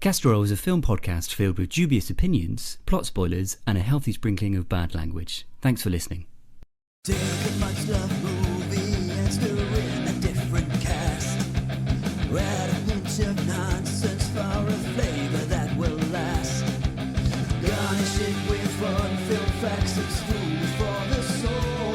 Castor is a film podcast filled with dubious opinions, plot spoilers, and a healthy sprinkling of bad language. Thanks for listening. Take a much loved movie and stir in a different cast. Add a hint of nonsense for a flavour that will last. Garnish it with fun, film facts and food for the soul.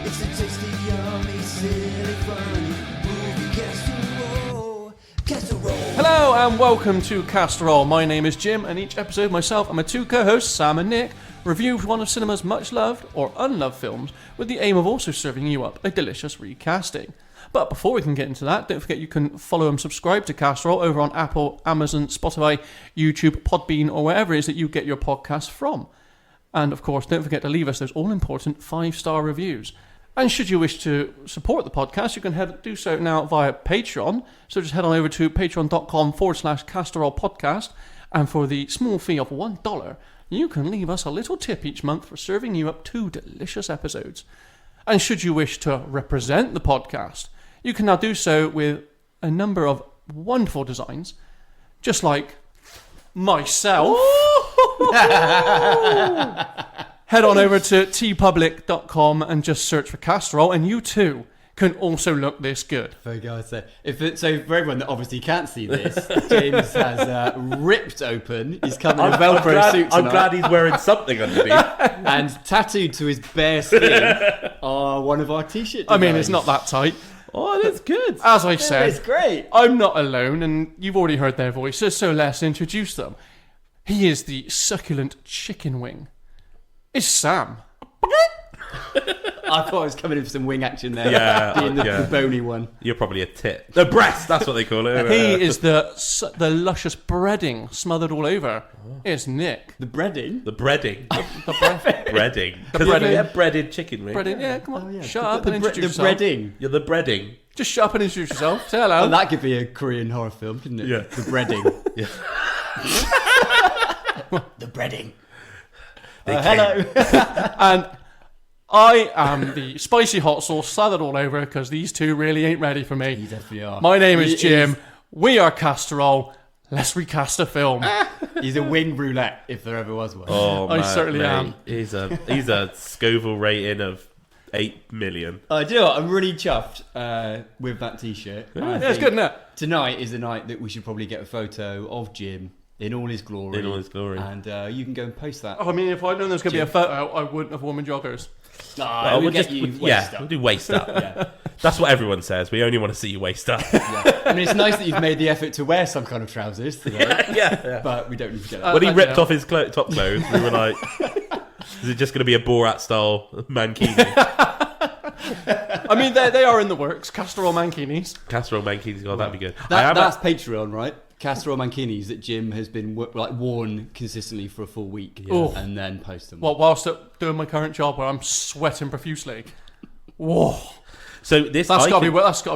It's a tasty, yummy, silly, funny movie casserole. Casserole. Hello and welcome to Castor. My name is Jim, and each episode myself and my two co-hosts Sam and Nick review one of cinema's much loved or unloved films with the aim of also serving you up a delicious recasting. But before we can get into that, don't forget you can follow and subscribe to Castor over on Apple, Amazon, Spotify, YouTube, Podbean, or wherever it is that you get your podcasts from. And of course, don't forget to leave us those all-important 5-star reviews. And should you wish to support the podcast, you can do so now via Patreon. So just head on over to patreon.com/castorolpodcast. And for the small fee of $1, you can leave us a little tip each month for serving you up 2 delicious episodes. And should you wish to represent the podcast, you can now do so with a number of wonderful designs, just like myself. Head on over to tpublic.com and just search for Castor, and you too can also look this good. For God's sake. So for everyone that obviously can't see this, James has ripped open. He's come in a Velcro suit tonight. I'm glad he's wearing something underneath. And tattooed to his bare skin are one of our t-shirt designs. I mean, it's not that tight. Oh, that's good. As I said, it's great. I'm not alone, and you've already heard their voices, so let's introduce them. He is the succulent chicken wing. It's Sam. I thought I was coming in for some wing action there. Yeah, being the bony one. You're probably a tit. The breast, that's what they call it. He is the luscious breading smothered all over. It's Nick. The breading? The breading. The breading. The breading. A breaded chicken wing. Breading, yeah, come on. Oh, yeah. Shut up and introduce the yourself. breading. You're the breading. Just shut up and introduce yourself. Say hello. Oh, that could be a Korean horror film, couldn't it? Yeah. The breading. Yeah. The breading. They Hello. And I am the spicy hot sauce slathered all over because these two really ain't ready for me. You definitely are. My name is Jim. We are Castor. Let's recast a film. He's a wing roulette, if there ever was one. Oh, I man, certainly mate. am. He's a Scoville rating of 8 million. Do you know what? I'm really chuffed with that t-shirt. Yeah, it's good, isn't it? Tonight is the night that we should probably get a photo of Jim in all his glory. In all his glory. And you can go and post that. Oh, I mean, if I'd known there was going to be a photo, I wouldn't have worn my joggers. We'll get you waist we'll up. do waist up. Yeah. That's what everyone says. We only want to see you waist up. Yeah. I mean, it's nice that you've made the effort to wear some kind of trousers today. yeah. But we don't need to get that. When he ripped off his top clothes, we were like, is it just going to be a Borat-style mankini? I mean, they are in the works. Castor Mankinis. Casserole mankinis, God, that'd be good. That's Patreon, right? Casserole mankinis that Jim has been worn consistently for a full week, and then post them. Well, whilst doing my current job where I'm sweating profusely. Whoa. So that's got to be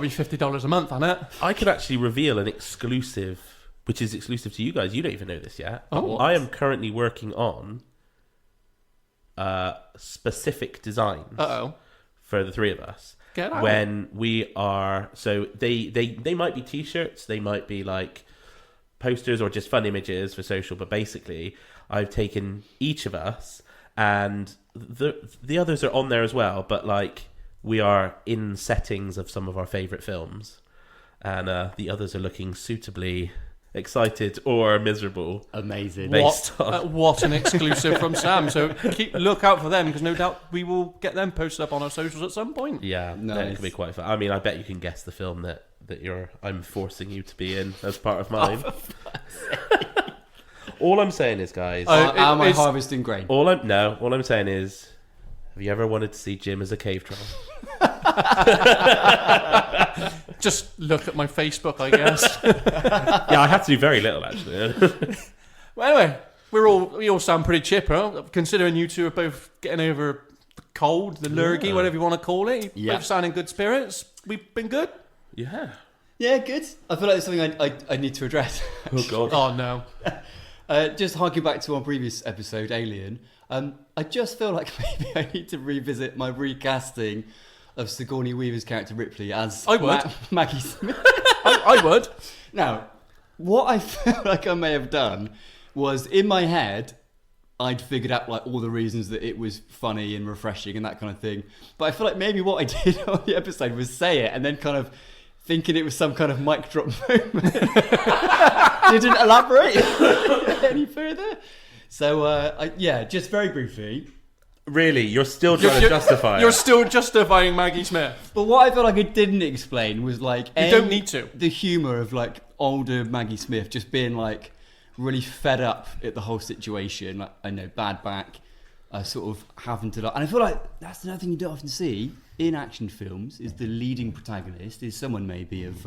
$50 a month, hasn't it? I can actually reveal an exclusive, which is exclusive to you guys. You don't even know this yet. Oh. I am currently working on specific designs for the three of us. Get out. When we are, so they might be t-shirts, they might be like posters or just fun images for social, but basically I've taken each of us, and the others are on there as well, but like we are in settings of some of our favourite films, and the others are looking suitably excited or miserable. Amazing. What an exclusive from Sam. So look out for them, because no doubt we will get them posted up on our socials at some point. Yeah, nice. That could be quite fun. I mean, I bet you can guess the film that I'm forcing you to be in as part of mine. All I'm saying is, guys, am I harvesting grain? All I'm saying is, have you ever wanted to see Jim as a cave troll? Just look at my Facebook, I guess. Yeah, I had to do very little actually. Well, anyway, we all sound pretty chipper, considering you two are both getting over the cold, the lurgy, whatever you want to call it. You both sound in good spirits. We've been good. Yeah. Yeah, good. I feel like there's something I need to address. Oh God. Oh no. Just harking back to our previous episode, Alien, I just feel like maybe I need to revisit my recasting of Sigourney Weaver's character Ripley as I would. Maggie Smith. I would. Now, what I feel like I may have done was, in my head, I'd figured out like all the reasons that it was funny and refreshing and that kind of thing. But I feel like maybe what I did on the episode was say it and then kind of thinking it was some kind of mic drop moment. Didn't elaborate any further. So, just very briefly. Really? You're still trying to justify it? You're still justifying Maggie Smith. But what I felt like I didn't explain was like... You don't need to. The humour of like older Maggie Smith just being like really fed up at the whole situation. Like, I know, bad back, sort of having to... And I feel like that's another thing you don't often see in action films, is the leading protagonist is someone maybe of,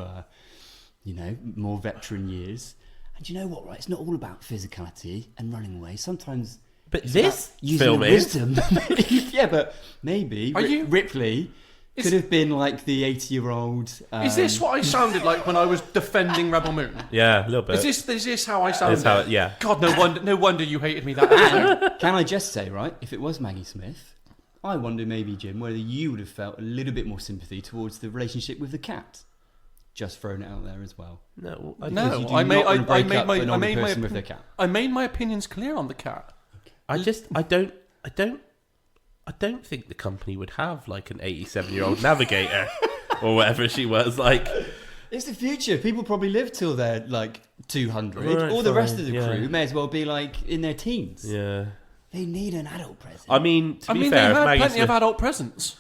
more veteran years. And you know what, right? It's not all about physicality and running away. Sometimes... But this using film is... wisdom. Yeah, but maybe Ripley could have been like the 80-year-old... is this what I sounded like when I was defending Rebel Moon? Yeah, a little bit. Is this how I sounded? Yeah. God, no wonder you hated me that episode. Can I just say, right, if it was Maggie Smith, I wonder maybe, Jim, whether you would have felt a little bit more sympathy towards the relationship with the cat. Just throwing it out there as well. No, I made my opinions clear on the cat. I don't think the company would have like an 87-year-old navigator or whatever she was like. It's the future. People probably live till they're like 200. Right, All the rest of the yeah. crew may as well be like in their teens. Yeah. They need an adult present. I mean, to be fair, they had Maggie plenty Smith, of adult presents.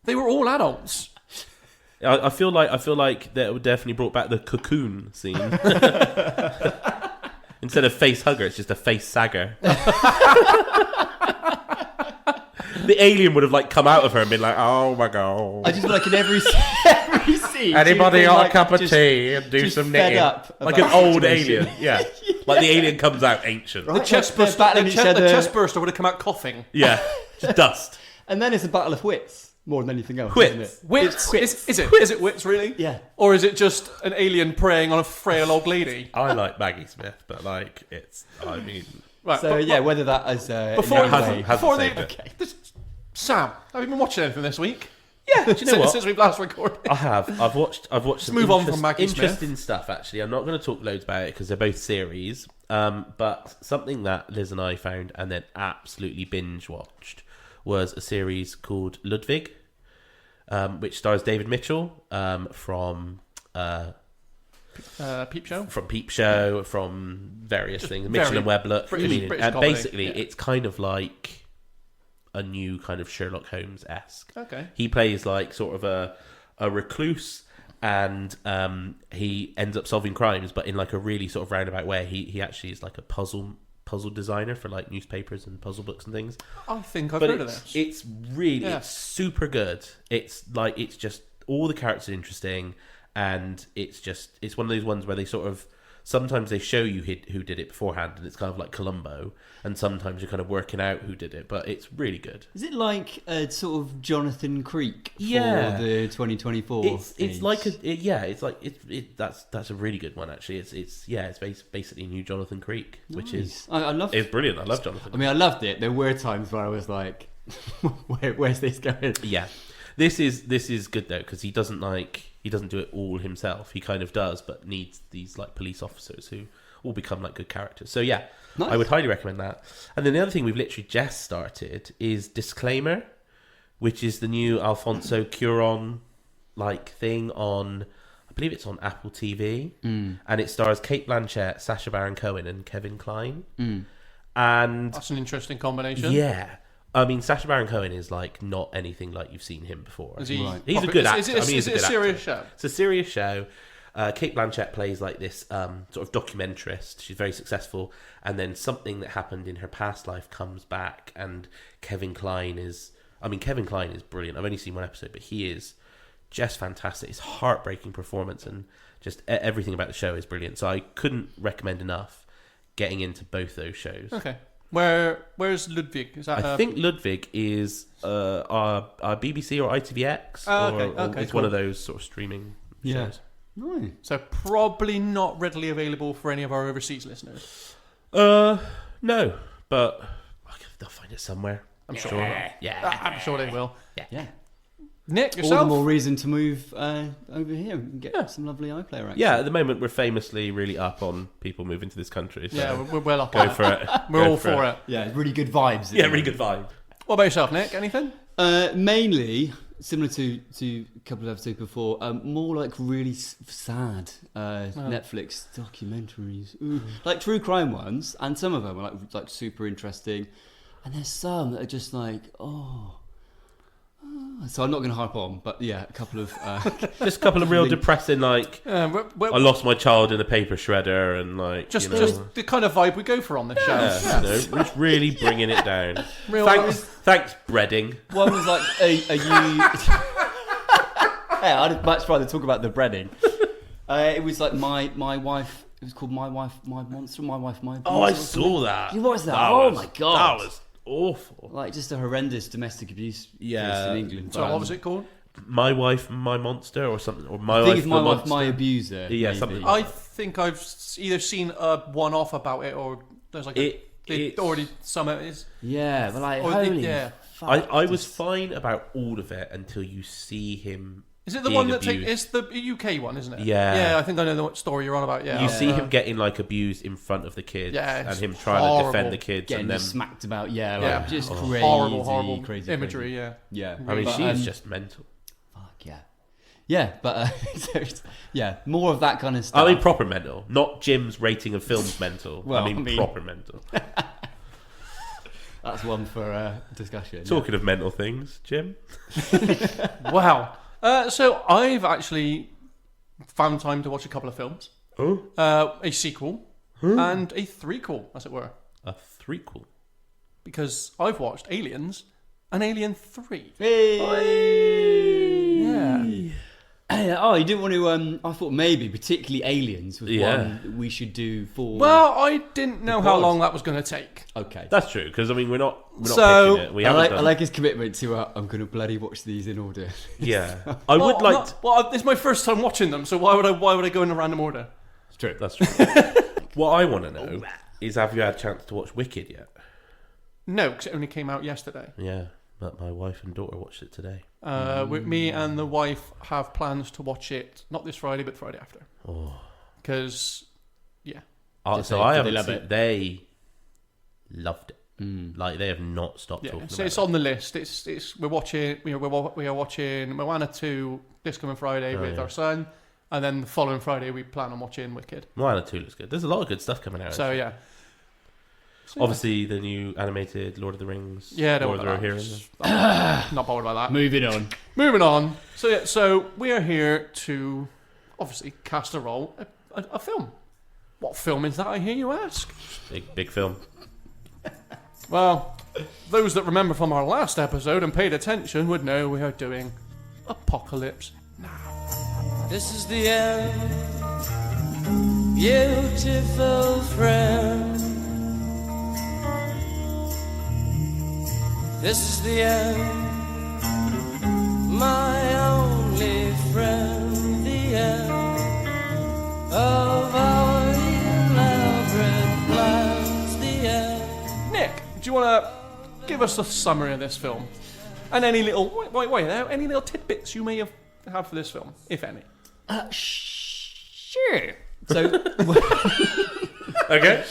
They were all adults. I feel like that would definitely brought back the cocoon scene. Instead of face hugger, it's just a face sagger. The alien would have like come out of her and been like, "Oh my god!" I just feel like in every scene. Anybody got like a cup of just- tea and do just some fed knitting? up Like about an old the situation. alien, yeah. Like the alien comes out ancient. Right. The chest They're burster, battling each other. the chest burster would have come out coughing. Yeah, just dust. And then it's a battle of wits more than anything else. Wits. Isn't it? Wits? It's Is it wits, really? Yeah. Or is it just an alien preying on a frail old lady? I like Maggie Smith, but like Right, So whether that is before in any way- saved it. Okay. Sam, have you been watching anything this week? Yeah, do you know what? Since we've last recorded. I have. I've watched some move on from Maggie Smith. interesting stuff, actually. I'm not going to talk loads about it because they're both series. But something that Liz and I found and then absolutely binge-watched was a series called Ludwig, which stars David Mitchell from... Peep Show? From Peep Show, from various things. very Mitchell and Webb look. British and comedy, basically, yeah. it's kind of like a new kind of Sherlock Holmes-esque. Okay. He plays like sort of a recluse, and he ends up solving crimes, but in like a really sort of roundabout way. He actually is like a puzzle designer for like newspapers and puzzle books and things. I think I've heard of this. It's really Yeah. it's super good. It's just all the characters are interesting, and it's one of those ones where they sort of sometimes they show you who did it beforehand, and it's kind of like Columbo, and sometimes you're kind of working out who did it, but it's really good. Is it like a sort of Jonathan Creek for Yeah. the 2024? It's age? like that's a really good one actually. It's basically new Jonathan Creek, which is I love. it's brilliant. I love Jonathan. I mean, I loved it. There were times where I was like, "Where's this going?" Yeah, this is good though because he doesn't do it all himself. He kind of does, but needs these like police officers who all become like good characters. So yeah, Nice. I would highly recommend that. And then the other thing we've literally just started is Disclaimer, which is the new Alfonso Cuarón like thing on, I believe it's on Apple TV, and it stars Kate Blanchett, Sacha Baron Cohen, and Kevin Kline. And That's an interesting combination. yeah. I mean, Sacha Baron Cohen is like not anything like you've seen him before. Is he? Right. He's a good actor. Is it a serious show? It's a serious show. Kate Blanchett plays like this sort of documentarist. She's very successful, and then something that happened in her past life comes back. And Kevin Kline is brilliant. I've only seen one episode, but he is just fantastic. It's a heartbreaking performance, and just everything about the show is brilliant. So I couldn't recommend enough getting into both those shows. Okay. Where's Ludwig? Is that? I think Ludwig is our BBC or ITVX. Okay, it's cool. one of those sort of streaming shows. Nice. So probably not readily available for any of our overseas listeners. No, but they'll find it somewhere. I'm sure. Yeah. I'm sure they will. Yeah. Nick, all yourself? the more reason to move over here and get some lovely iPlayer action. Yeah, at the moment we're famously really up on people moving to this country. So Yeah, we're well up go on for it. We're Go all for it. Yeah, really good vibes. Yeah, really good vibe. What about yourself, Nick? Anything? Mainly, similar to a couple of episodes before, more like really sad Netflix documentaries. Ooh. Like true crime ones, and some of them are like super interesting. And there's some that are just like, so I'm not going to harp on, but yeah, a couple of... Just a couple of real depressing, like, We're I lost my child in a paper shredder, and like, just you know, the kind of vibe we go for on this show. yeah, you know, just really bringing it down. Real Thanks, breading. One was like Hey, I'd much rather talk about the breading. It was like my wife... It was called My Wife, My Monster, My Wife, My... Oh, I saw that. You watched that? My God. That was awful. Like just a horrendous domestic abuse case in England. So what was it called? My Wife, My Monster, or something, or My I Wife, think it's My the Wife, Monster. My Abuser. Yeah, maybe. something. I think I've either seen a one-off about it, or there's like already some of it is. Yeah, but like, Or holy yeah. fuck. I was fine about all of it until you see him. Is it the being one that abused. it's the UK one, isn't it? Yeah. Yeah, I think I know the story you're on about. Yeah, You see him getting like abused in front of the kids, Yeah, and it's him trying to horrible. defend the kids, Getting and then smacked about, yeah, Yeah. like, just Oh. crazy, horrible crazy imagery. crazy. Yeah. Yeah, I mean, but, she's just mental. fuck yeah, yeah, but so it's- yeah, more of that kind of stuff. I mean, proper mental, not Jim's rating of films mental. Well, I mean, I mean- proper mental. That's one for discussion. Talking of mental things, Jim. Wow. So I've actually found time to watch a couple of films, Oh, a sequel and a threequel, as it were, a threequel. because I've watched Aliens and Alien 3. Hey! Yeah. Oh, you didn't want to? I thought maybe, particularly Aliens, was Yeah. one that we should do for. Well, I didn't know how Because- long that was going to take. okay. That's true, because I mean, we're not So, picking it. We I haven't like, done. I like his commitment to. I'm going to bloody watch these in order. Yeah, I would like. It's my first time watching them, so why would I go in a random order? It's true. That's true. What I want to know is, have you had a chance to watch Wicked yet? No, because it only came out yesterday. Yeah, but my wife and daughter watched it today. With me and the wife have plans to watch it not this Friday, but Friday after. Oh, Because, yeah. so I did they haven't love seen, it? They loved it. Like they have not stopped Yeah, talking so about it's it. on the list. It's we're watching. We are watching Moana 2 this coming Friday with yeah. our son, and then the following Friday we plan on watching Wicked. Moana 2 looks good. There's a lot of good stuff coming out. So yeah. So, Obviously, the new animated Lord of the Rings. yeah, Lord of the don't Heroes. not bothered by that. Moving on. Moving on. So yeah, so we are here to obviously cast a role, a film. What film is that? I hear you ask. Big film. Well, those that remember from our last episode and paid attention would know we are doing Apocalypse. This is the end, beautiful friend. This is the end, my only friend. The end of our elaborate plans. The end. Nick, do you want to give us a summary of this film? And any little wait now, any little tidbits you may have for this film, if any. Sure. So Okay.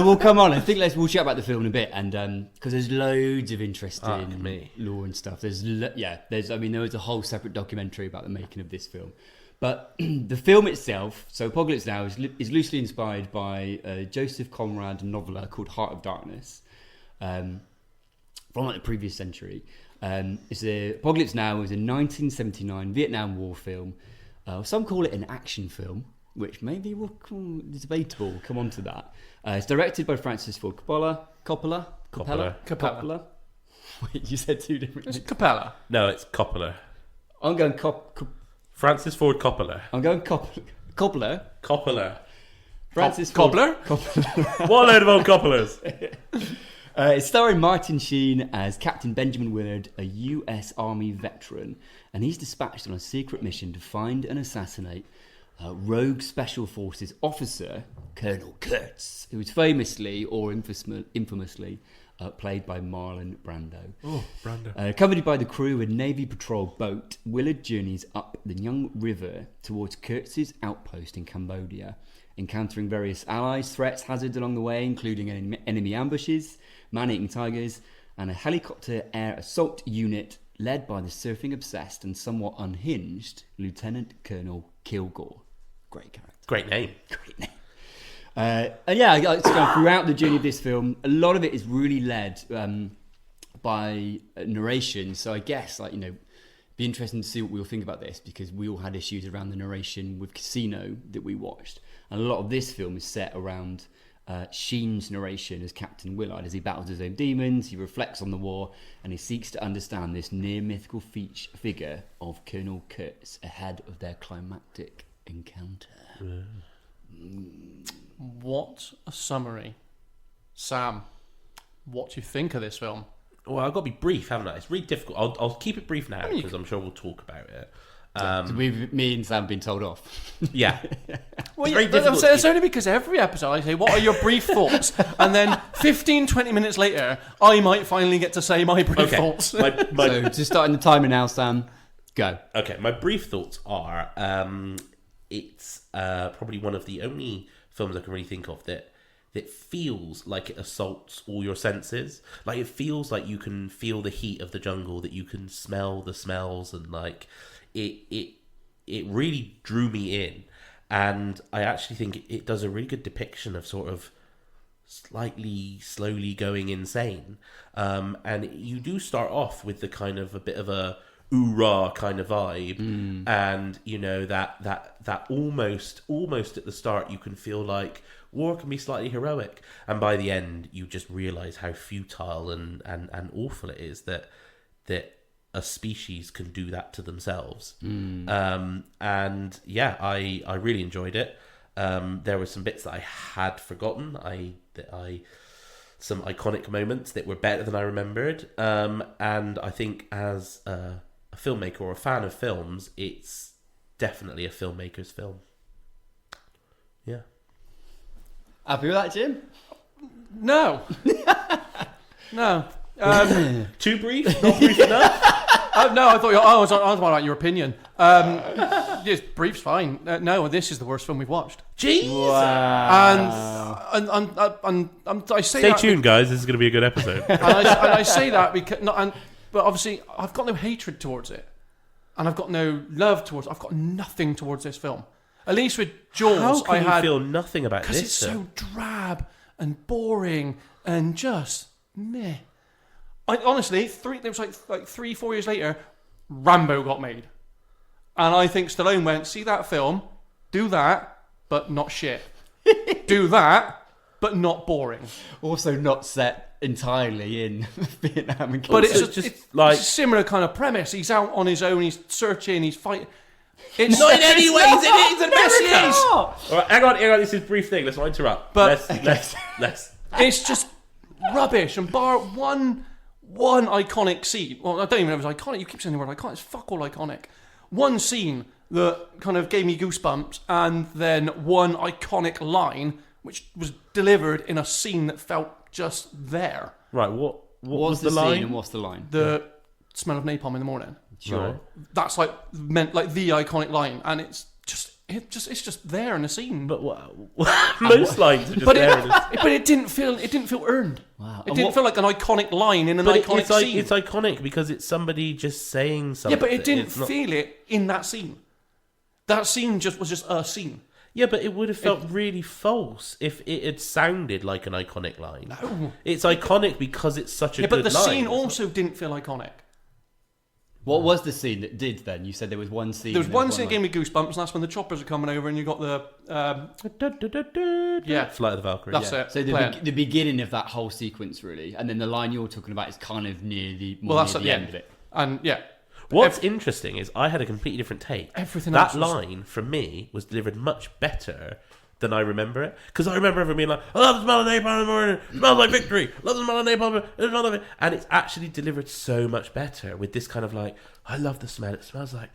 we'll come on. I think we'll chat about the film in a bit, and because there's loads of interesting me. lore and stuff. There was a whole separate documentary about the making of this film. But the film itself, so Apocalypse Now, is loosely inspired by a Joseph Conrad novella called Heart of Darkness, from like the previous century. Apocalypse Now is a 1979 Vietnam War film. Some call it an action film, which maybe is debatable. We'll come on to that. It's directed by Francis Ford Coppola. Wait, you said two different It's things. Capella. No, it's Coppola. I'm going Francis Ford Coppola. Coppola. Coppola. Francis Cobbler. What a load of old Coppolas. It's starring Martin Sheen as Captain Benjamin Willard, a US Army veteran, and he's dispatched on a secret mission to find and assassinate rogue special forces officer, Colonel Kurtz, who was famously or infamously played by Marlon Brando. Oh, Brando. Accompanied by the crew of a Navy patrol boat, Willard journeys up the Nyung River towards Kurtz's outpost in Cambodia, encountering various allies, threats, hazards along the way, including enemy ambushes, man-eating tigers, and a helicopter air assault unit led by the surfing-obsessed and somewhat unhinged Lieutenant Colonel Kilgore. Great character. Great name. Great name. And yeah, throughout the journey of this film, a lot of it is really led by narration. So I guess, be interesting to see what we'll think about this, because we all had issues around the narration with Casino that we watched. And a lot of this film is set around Sheen's narration as Captain Willard. As he battles his own demons, he reflects on the war, and he seeks to understand this near-mythical figure of Colonel Kurtz ahead of their climactic encounter. What a summary. Sam, what do you think of this film? Well, I've got to be brief, haven't I? It's really difficult. I'll keep it brief now, because I'm sure we'll talk about it. So me and Sam have been told off. Yeah. Well, very difficult. it's only because every episode I say, what are your brief thoughts? And then 15-20 minutes later, I might finally get to say my brief thoughts. So just starting the timer now, Sam. Go. Okay, my brief thoughts are, it's probably one of the only films I can really think of that feels like it assaults all your senses. Like, it feels like you can feel the heat of the jungle, that you can smell the smells, and like it really drew me in. And I actually think it does a really good depiction of sort of slightly slowly going insane. And you do start off with the kind of a bit of a oorah kind of vibe, and that almost at the start you can feel like war can be slightly heroic, and by the end you just realize how futile and awful it is that a species can do that to themselves. And yeah, I really enjoyed it. There were some bits that I had forgotten, some iconic moments that were better than I remembered, and I think as a filmmaker or a fan of films, it's definitely a filmmaker's film. Yeah. Happy with that, Jim? No. No. Too brief? Not brief enough? No, I thought I was about your opinion. Yes, brief's fine. No, this is the worst film we've watched. Jeez! Wow. And I say Stay that tuned, guys. This is going to be a good episode. and I say that because, but obviously I've got no hatred towards it, and I've got no love towards it. I've got nothing towards this film. At least with Jaws, How can you feel nothing about this? Because it's so drab and boring and just meh. Honestly, it was like 3-4 years later, Rambo got made, and I think Stallone went, see that film, do that, but not shit. Do that, but not boring. Also not set entirely in Vietnam and But Cambodia. it's a similar kind of premise. He's out on his own, he's searching, he's fighting. It's not in any ways, it's America! Yes, it is. All right, hang on, this is a brief thing. Let's not interrupt. But Let's. It's just rubbish, and bar one iconic scene. Well, I don't even know if it's iconic. You keep saying the word iconic. It's fuck all iconic. One scene that kind of gave me goosebumps, and then one iconic line which was delivered in a scene that felt just there. Right, what was the scene line? and what's the line? The smell of napalm in the morning. Sure. Right. That's meant like the iconic line, and it's just there in the scene. But most lines are just there. But it didn't feel earned. Wow. It didn't feel like an iconic line in an iconic scene. It's iconic because it's somebody just saying something. Yeah, but it didn't feel it in that scene. That scene was just a scene. Yeah, but it would have felt really false if it had sounded like an iconic line. No. It's iconic because it's such a good line. But the scene also didn't feel iconic. What was the scene that did then? You said there was one scene. There was one scene that gave me goosebumps, and that's when the choppers are coming over and you got the... Flight of the Valkyrie. That's it. So the beginning of that whole sequence, really, and then the line you're talking about is kind of near the end of it. And yeah. What's interesting is I had a completely different take. Everything that else was... line, from me, was delivered much better than I remember it. Because I remember everyone being like, I love the smell of napalm in the morning. It smells like victory. I love the smell of napalm. And it's actually delivered so much better with this kind of like, I love the smell. It smells like,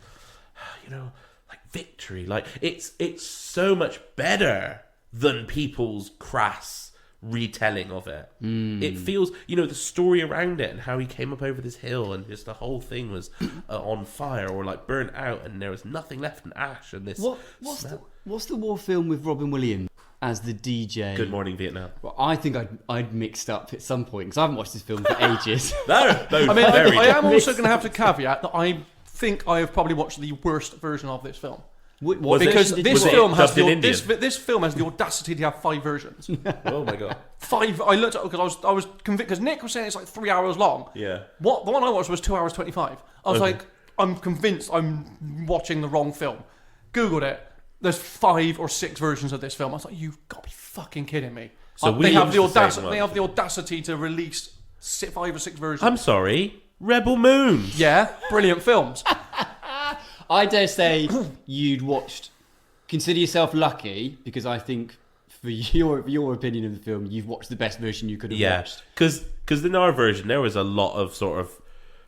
victory. Like it's so much better than people's crass retelling of it. It feels, the story around it and how he came up over this hill and just the whole thing was on fire or like burnt out and there was nothing left in ash and this. What's the war film with Robin Williams as the DJ? Good Morning Vietnam. Well, I think I'd mixed up at some point because I haven't watched this film for ages. No, I mean, very I am different. also going to have to caveat that I think I have probably watched the worst version of this film. What Because version did this you film watch? has dubbed in Indian? this film has the audacity to have 5 versions. Oh my god. 5. I looked at it because I was convinced because Nick was saying it's like 3 hours long. Yeah. The one I watched was 2 hours 25. I was Okay. like, I'm convinced I'm watching the wrong film. Googled it. There's 5 or 6 versions of this film. I was like, you've got to be fucking kidding me. So they have the Williams the same audacity. one. They have the audacity to release 5 or 6 versions. I'm sorry, Rebel Moon. Yeah, brilliant films. I dare say you'd watched. Consider yourself lucky because I think for your opinion of the film, you've watched the best version you could have Yeah, watched. because in our version there was a lot of sort of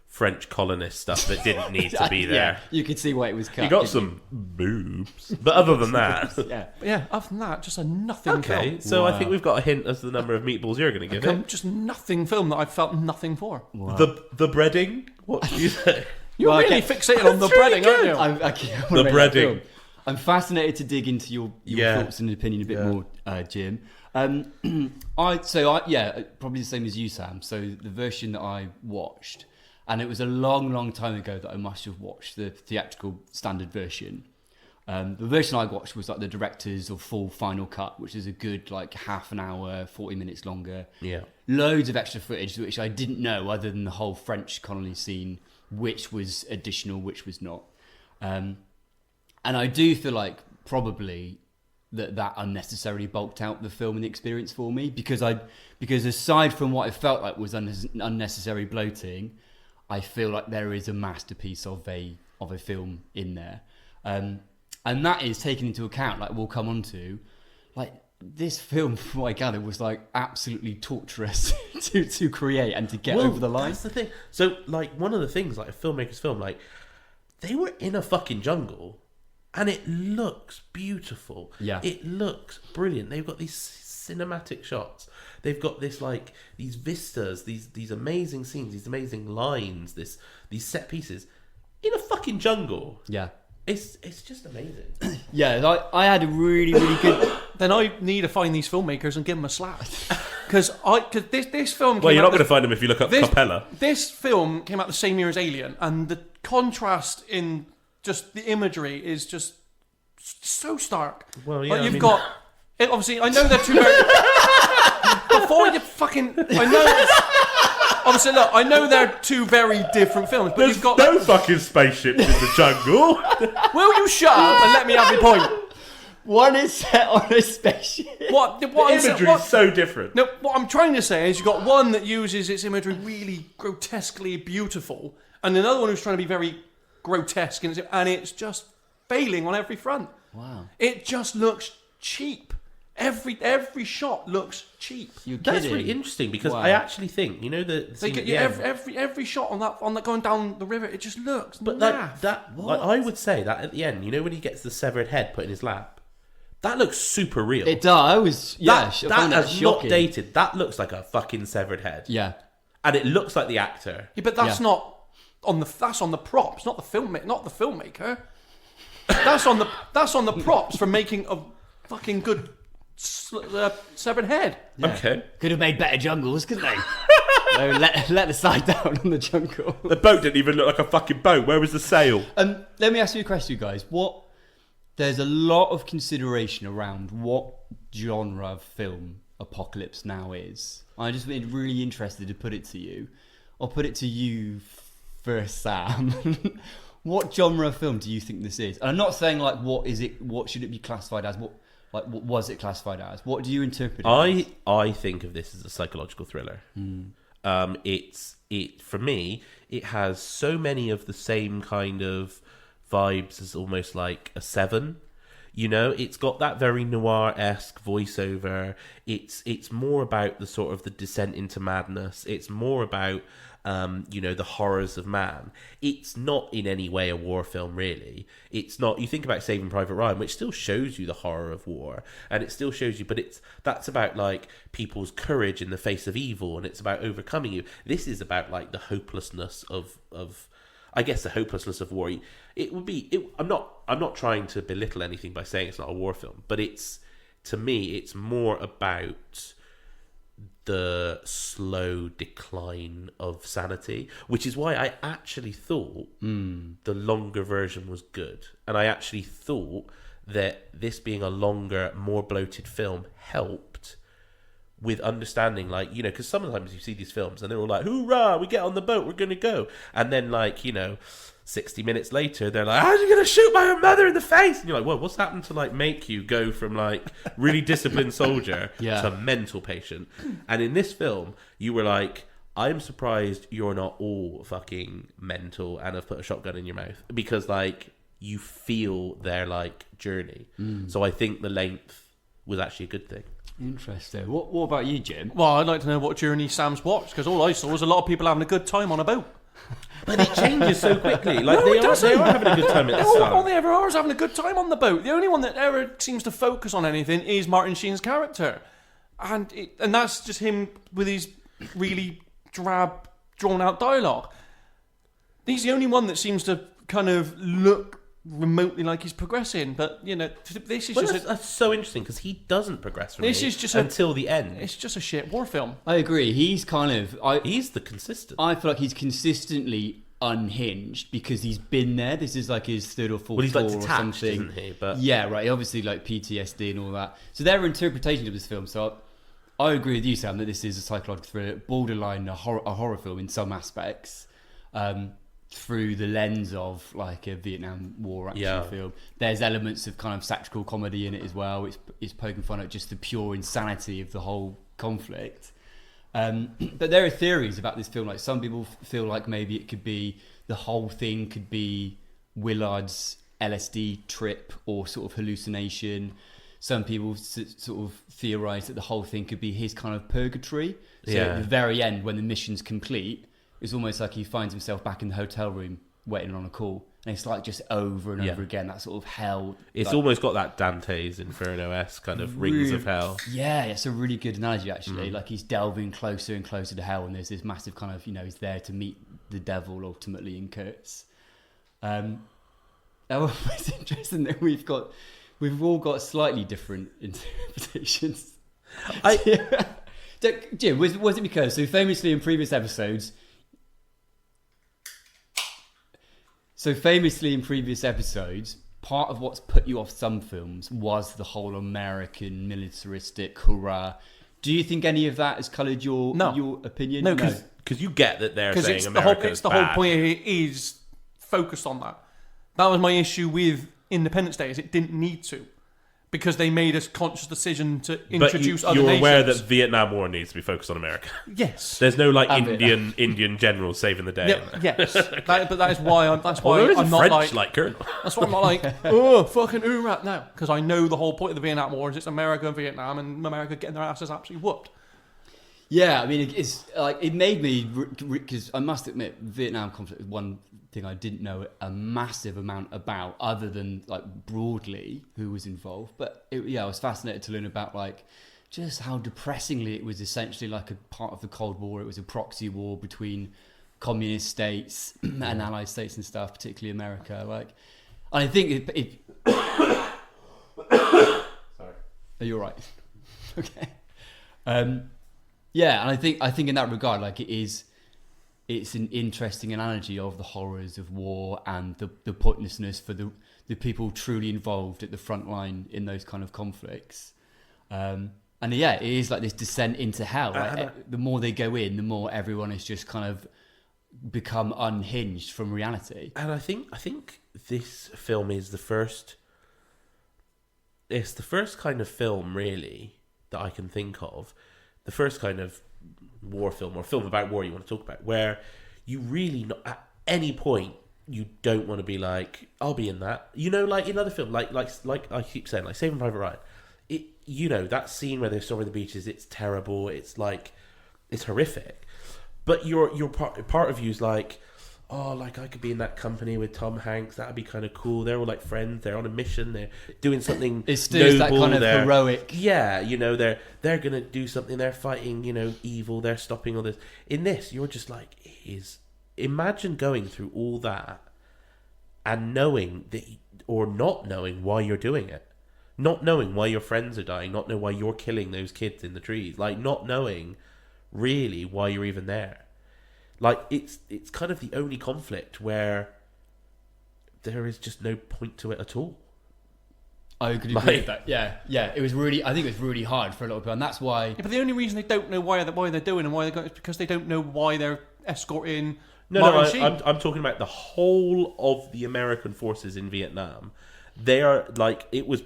French colonist stuff that didn't need to be there. Yeah, you could see why it was cut. You got some boobs, but other than that, Yeah. But yeah, other than that, just a nothing okay. film. So I think we've got a hint as to the number of meatballs you're going to give it. Just nothing film that I felt nothing for. The breading. What do you say? You're Well, really okay. fixated on the breading, aren't you? The breading. I'm fascinated to dig into your Yeah. thoughts and opinion a bit Yeah. more, Jim. Probably the same as you, Sam. So the version that I watched, and it was a long, long time ago that I must have watched the theatrical standard version. The version I watched was like the director's or full final cut, which is a good like half an hour, 40 minutes longer. Yeah. Loads of extra footage, which I didn't know, other than the whole French colony scene, which was additional, which was not. And I do feel like probably that unnecessarily bulked out the film and the experience for me because aside from what I felt like was unnecessary bloating, I feel like there is a masterpiece of a film in there, and that is taken into account. Like we'll come on to, like this film, from what I gather, was like absolutely torturous to create and to get over the line. That's the thing. So like one of the things like a filmmaker's film, like they were in a fucking jungle. And it looks beautiful. Yeah. It looks brilliant. They've got these cinematic shots. They've got this like these vistas, these amazing scenes, these amazing lines, these set pieces in a fucking jungle. Yeah. It's just amazing. Yeah, I had a really, really good... Then I need to find these filmmakers and give them a slap. Because this film. Well, came you're out not going to find them if you look up Capella. This film came out the same year as Alien, and the contrast in just the imagery is just so stark. Well, yeah, Like, you've I mean- got. Obviously, I know they're two very. Before you fucking. I know. Obviously, look, I know they're two very different films, but you've got. no fucking spaceships in the jungle. Will you shut up and let me have your point? One is set on a spaceship. What The I'm saying- imagery is so different. No, what I'm trying to say is you've got one that uses its imagery really grotesquely beautiful, and another one who's trying to be very grotesque, and it's just failing on every front. Wow. It just looks cheap. Every shot looks cheap. You're That's kidding. really interesting because Wow. I actually think the They scene get at you the end- every shot on that going down the river. It just looks. But naff. that like, I would say that at the end, when he gets the severed head put in his lap, that looks super real. It does. I was... Yeah, that I found that has not shocking. dated. That looks like a fucking severed head. Yeah. And it looks like the actor. Yeah, but that's Yeah. not on the. That's on the props, not the filmmaker. That's on the props for making a fucking good severed head. Okay. Could have made better jungles, couldn't they? No, let the side down on the jungle. The boat didn't even look like a fucking boat. Where was the sail? Let me ask you a question, guys. There's a lot of consideration around what genre of film Apocalypse Now is. I just been really interested to put it to you. I'll put it to you first, Sam. What genre of film do you think this is? And I'm not saying like what is it? What should it be classified as? What was it classified as? What do you interpret it as? I think of this as a psychological thriller. For me, it has so many of the same kind of vibes as almost like a Seven. You know, it's got that very noir-esque voiceover. It's more about the sort of the descent into madness. It's more about, you know, the horrors of man. It's not in any way a war film, really. It's not. You think about Saving Private Ryan, which still shows you the horror of war, and it still shows you, but that's about like people's courage in the face of evil, and it's about overcoming you. This is about like the hopelessness of I guess the hopelessness of war. I'm not trying to belittle anything by saying it's not a war film, but to me it's more about the slow decline of sanity, which is why I actually thought the longer version was good, and I actually thought that this being a longer, more bloated film helped with understanding, like, you know, because sometimes you see these films and they're all like, hoorah, we get on the boat, we're gonna go, and then, like, you know, 60 minutes later they're like, how's you gonna shoot my own mother in the face? And you're like, well, what's happened to like make you go from like really disciplined soldier to mental patient? And in this film you were like, I'm surprised you're not all fucking mental and have put a shotgun in your mouth, because like you feel their like journey. So I think the length was actually a good thing. Interesting. What about you, Jim? Well, I'd like to know what journey Sam's watched, because all I saw was a lot of people having a good time on a boat. But it changes so quickly. Like, No, they it are doesn't. having a good time at the All start. they ever are is having a good time on the boat. The only one that ever seems to focus on anything is Martin Sheen's character. And that's just him with his really drab, drawn-out dialogue. He's the only one that seems to kind of look remotely like he's progressing, but you know, this is that's so interesting, because he doesn't progress from This me is just until the end. it's just a shit war film. I agree. He's kind of... He's the consistent. I feel like he's consistently unhinged because he's been there. This is like his third or fourth Well, he's like tour or detached, something. isn't he? But yeah, right. Obviously, like PTSD and all that. So their interpretation of this film. So I agree with you, Sam, that this is a psychological thriller, borderline a horror film in some aspects, through the lens of like a Vietnam War action film. There's elements of kind of satirical comedy in it as well. It's poking fun at just the pure insanity of the whole conflict. But there are theories about this film. Like, some people feel like maybe it could be, the whole thing could be Willard's LSD trip or sort of hallucination. Some people sort of theorize that the whole thing could be his kind of purgatory. So at the very end, when the mission's complete, it's almost like he finds himself back in the hotel room waiting on a call. And it's like just over and over again, that sort of hell. it's like, almost got that Dante's Inferno-esque kind of rings of hell. Yeah, it's a really good analogy, actually. Like, he's delving closer and closer to hell, and there's this massive kind of, you know, he's there to meet the devil ultimately in Kurtz. It's interesting that we've all got slightly different interpretations. Jim, was it because, so famously in previous episodes, part of what's put you off some films was the whole American militaristic hurrah. Do you think any of that has coloured your opinion? No, Because you get that they're saying it's America's the bad. whole point here is focused on that. That was my issue with Independence Day, is it didn't need to, because they made a conscious decision to introduce other nations. You're aware that Vietnam War needs to be focused on America. Yes. There's no like Indian generals saving the day. Yes. But that is why I'm not French like colonel. That's why I'm not like, oh, fucking hoorah now. Because I know the whole point of the Vietnam War is it's America and Vietnam, and America getting their asses absolutely whooped. Yeah, I mean, it's like, it made me, because I must admit, Vietnam conflict is one thing I didn't know a massive amount about, other than like broadly who was involved. But I was fascinated to learn about like just how depressingly it was essentially like a part of the Cold War. It was a proxy war between communist states and allied states and stuff, particularly America. Like, and I think it Sorry, are you all right? Okay. Yeah, and I think in that regard, like, it's an interesting analogy of the horrors of war and the pointlessness for the people truly involved at the front line in those kind of conflicts. And yeah, it is like this descent into hell. Like, the more they go in, the more everyone is just kind of become unhinged from reality. And I think this film is the first. It's the first kind of film, really, that I can think of. The first kind of war film or film about war you want to talk about, where you really not at any point you don't want to be like, I'll be in that. You know, like in other films, like I keep saying, like Saving Private Ryan. It, you know, that scene where they're storming the beaches, it's terrible. It's like, it's horrific. But your part of you's like, oh, like I could be in that company with Tom Hanks. That'd be kind of cool. They're all like friends. They're on a mission. They're doing something. It stirs that kind of heroic. Yeah, you know, they're gonna do something. They're fighting, you know, evil. They're stopping all this. In this, you're just like, imagine going through all that and knowing that, or not knowing why you're doing it. Not knowing why your friends are dying, not knowing why you're killing those kids in the trees, like not knowing really why you're even there. Like it's kind of the only conflict where there is just no point to it at all. I agree with that. Yeah. It was really, I think it was really hard for a lot of people, and that's why. Yeah, but the only reason they don't know why they're doing and why they're going is because they don't know why they're escorting. I'm talking about the whole of the American forces in Vietnam. They are like it was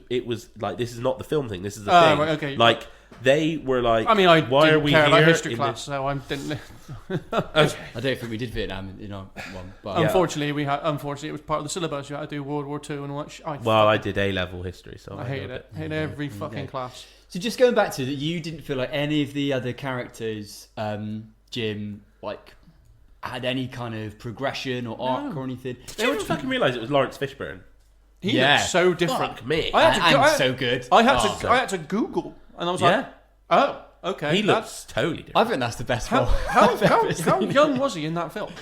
like, this is not the film thing. This is the thing. Right, okay. Like they were like, I mean, I why didn't are we care here about history in class, this? so I didn't. Okay. I don't think we did Vietnam in our one, but Yeah. Unfortunately, it was part of the syllabus. You had to do World War II and what. I did A-level history, so I hated know it. Hated every fucking class. So just going back to that, you didn't feel like any of the other characters, Jim, like had any kind of progression or arc or anything. Did you fucking realise it was Lawrence Fishburne? He looked so different. Fuck me. I had to, so good. I had to Google, and I was like, oh, okay. He looks totally different. I think that's the best How, role. how young was he in that film?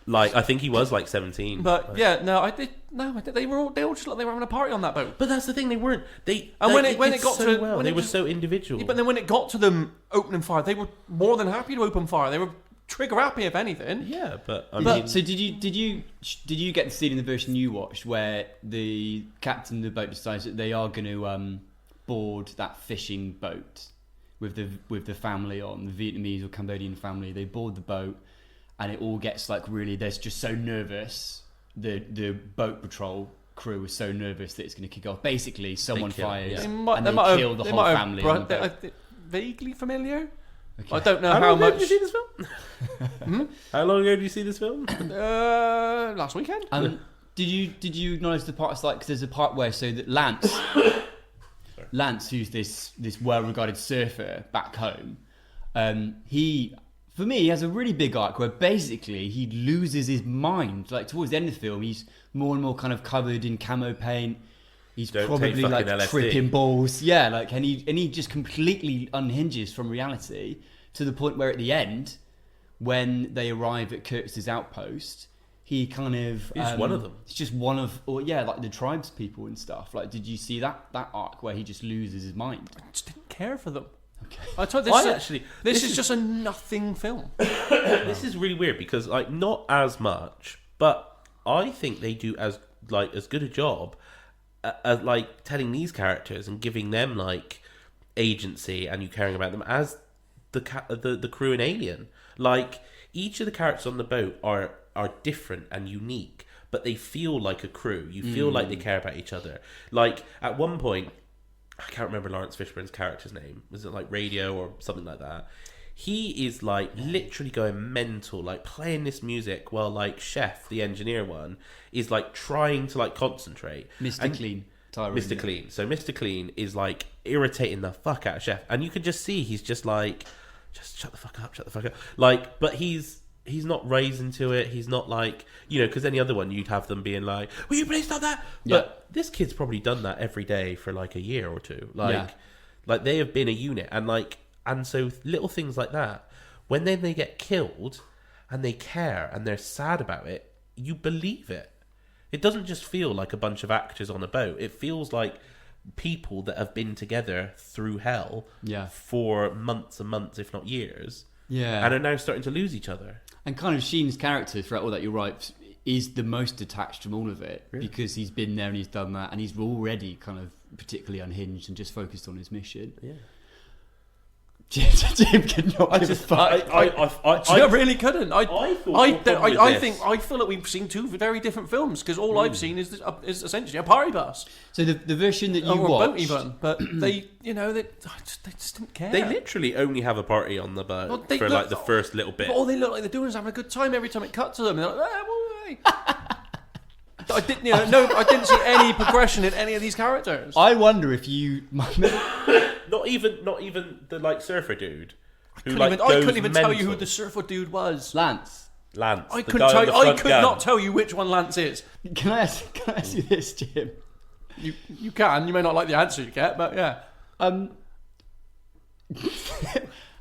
Like, I think he was like 17. But yeah, no, I did. They all just like they were having a party on that boat. But that's the thing, they weren't. When it got so to well, when they it were just- so individual. Yeah, but then when it got to them opening fire, they were more than happy to open fire. They were trigger happy, if anything. Yeah, but I mean, So did you get the scene in the version you watched where the captain of the boat decides that they are going to board that fishing boat with the family on, the Vietnamese or Cambodian family? They board the boat, and it all gets like really. They're just so nervous. The boat patrol crew is so nervous that it's going to kick off. Basically, someone fires and they kill the whole family. On the boat. Vaguely familiar. Okay. I don't know how how long ago much. did you see this film? How long ago did you see this film? Last weekend. Did you acknowledge the parts like? Because there's a part where that Lance, who's this well-regarded surfer back home, he has a really big arc where basically he loses his mind. Like towards the end of the film, he's more and more kind of covered in camo paint. He's probably like LSD. tripping balls. Yeah, like and he just completely unhinges from reality to the point where at the end, when they arrive at Kurtz's outpost, he kind of He's one of them. It's just one of, like the tribes people and stuff. Like, did you see that arc where he just loses his mind? I just didn't care for them. Okay. I told this is just a nothing film. This is really weird because like not as much, but I think they do as good a job at like telling these characters and giving them like agency and you caring about them as the crew in Alien. Like each of the characters on the boat are different and unique, but they feel like a crew. You feel like they care about each other. Like at one point, I can't remember Lawrence Fishburne's character's name. Was it like Radio or something like that? He is like literally going mental, like playing this music while like Chef, the engineer one, is like trying to like concentrate. Mr. Clean. Mr. Clean. So Mr. Clean is like irritating the fuck out of Chef. And you can just see he's just like, just shut the fuck up. Like, but he's not raising to it. He's not like, because any other one you'd have them being like, will you please stop that? But this kid's probably done that every day for like a year or two. Like they have been a unit. And so little things like that, when then they get killed and they care and they're sad about it, you believe it. It doesn't just feel like a bunch of actors on a boat. It feels like people that have been together through hell for months and months, if not years, and are now starting to lose each other. And kind of Sheen's character throughout all that, you're right, is the most detached from all of it because he's been there and he's done that and he's already kind of particularly unhinged and just focused on his mission. Yeah. Jim could not give a fuck. I really couldn't. I feel like we've seen two very different films because all I've seen is essentially a party bus. So the version that you watched, watched, even, but they just didn't care. They literally only have a party on the boat for like the first little bit. But all they look like they're doing is having a good time every time it cuts to them. And they're like, I didn't. I didn't see any progression in any of these characters. I wonder if you. Not even the like surfer dude. Who, I goes couldn't even tell you who mental. the surfer dude was. Lance. I the couldn't guy tell on you. the I front could gun. not tell you which one Lance is. Can I ask you this, Jim? You can. You may not like the answer you get, but yeah.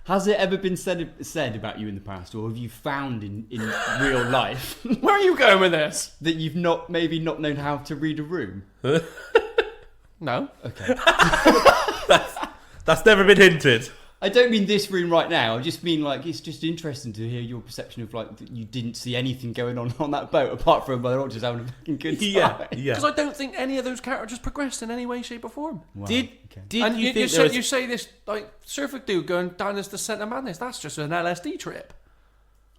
Has it ever been said about you in the past, or have you found in real life Where are you going with this? that you've not known how to read a room? No. Okay. That's never been hinted. I don't mean this room right now. I just mean like it's just interesting to hear your perception of like that you didn't see anything going on that boat apart from they're all just having a fucking good time. Yeah. Because I don't think any of those characters progressed in any way, shape, or form. Wow. Did And you think you say this like surfer dude going down as the centre madness? That's just an LSD trip.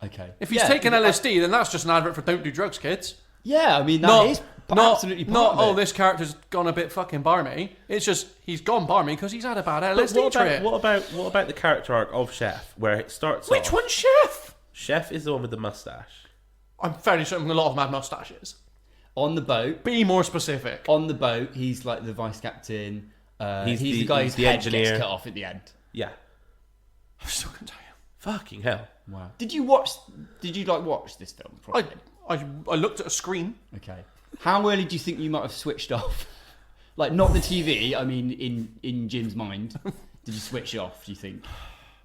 Okay. If he's taking LSD, then that's just an advert for don't do drugs, kids. Yeah, I mean that is absolutely part not. of Oh, it. this character's gone a bit fucking barmy. It's just he's gone barmy because he's had a bad But LSD trip. what about the character arc of Chef, where it starts Which off? one's Chef? Chef is the one with the mustache. I'm fairly certain a lot of them have mustaches. On the boat. Be more specific. On the boat, he's like the vice captain. He's the guy whose the head engineer. gets cut off at the end. Yeah. I still can tell you. Fucking hell. Wow. Did you watch this film? Probably? I looked at a screen. Okay. How early do you think you might have switched off? Like, not the TV, I mean, in Jim's mind. Did you switch it off, do you think?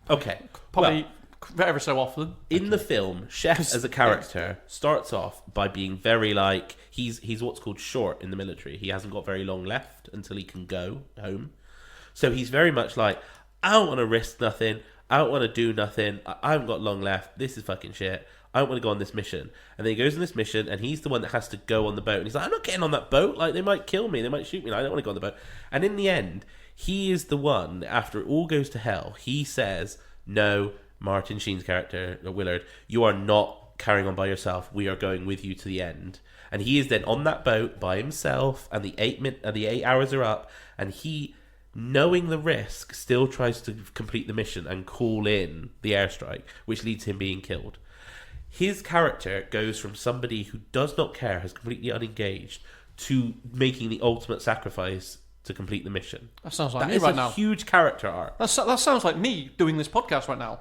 Okay. Probably Well, ever so often. in the film, Chef as a character starts off by being very like he's what's called short in the military. He hasn't got very long left until he can go home. So he's very much like, I don't want to risk nothing. I don't want to do nothing. I haven't got long left. This is fucking shit. I don't want to go on this mission. And then he goes on this mission, and he's the one that has to go on the boat. And he's like, I'm not getting on that boat. Like, they might kill me. They might shoot me. I don't want to go on the boat. And in the end, he is the one, after it all goes to hell, he says, no, Martin Sheen's character, Willard, you are not carrying on by yourself. We are going with you to the end. And he is then on that boat by himself, and the 8 hours are up, and he, knowing the risk, still tries to complete the mission and call in the airstrike, which leads to him being killed. His character goes from somebody who does not care, has completely unengaged, to making the ultimate sacrifice to complete the mission. That sounds like That me is right a now. huge character arc. That sounds like me doing this podcast right now.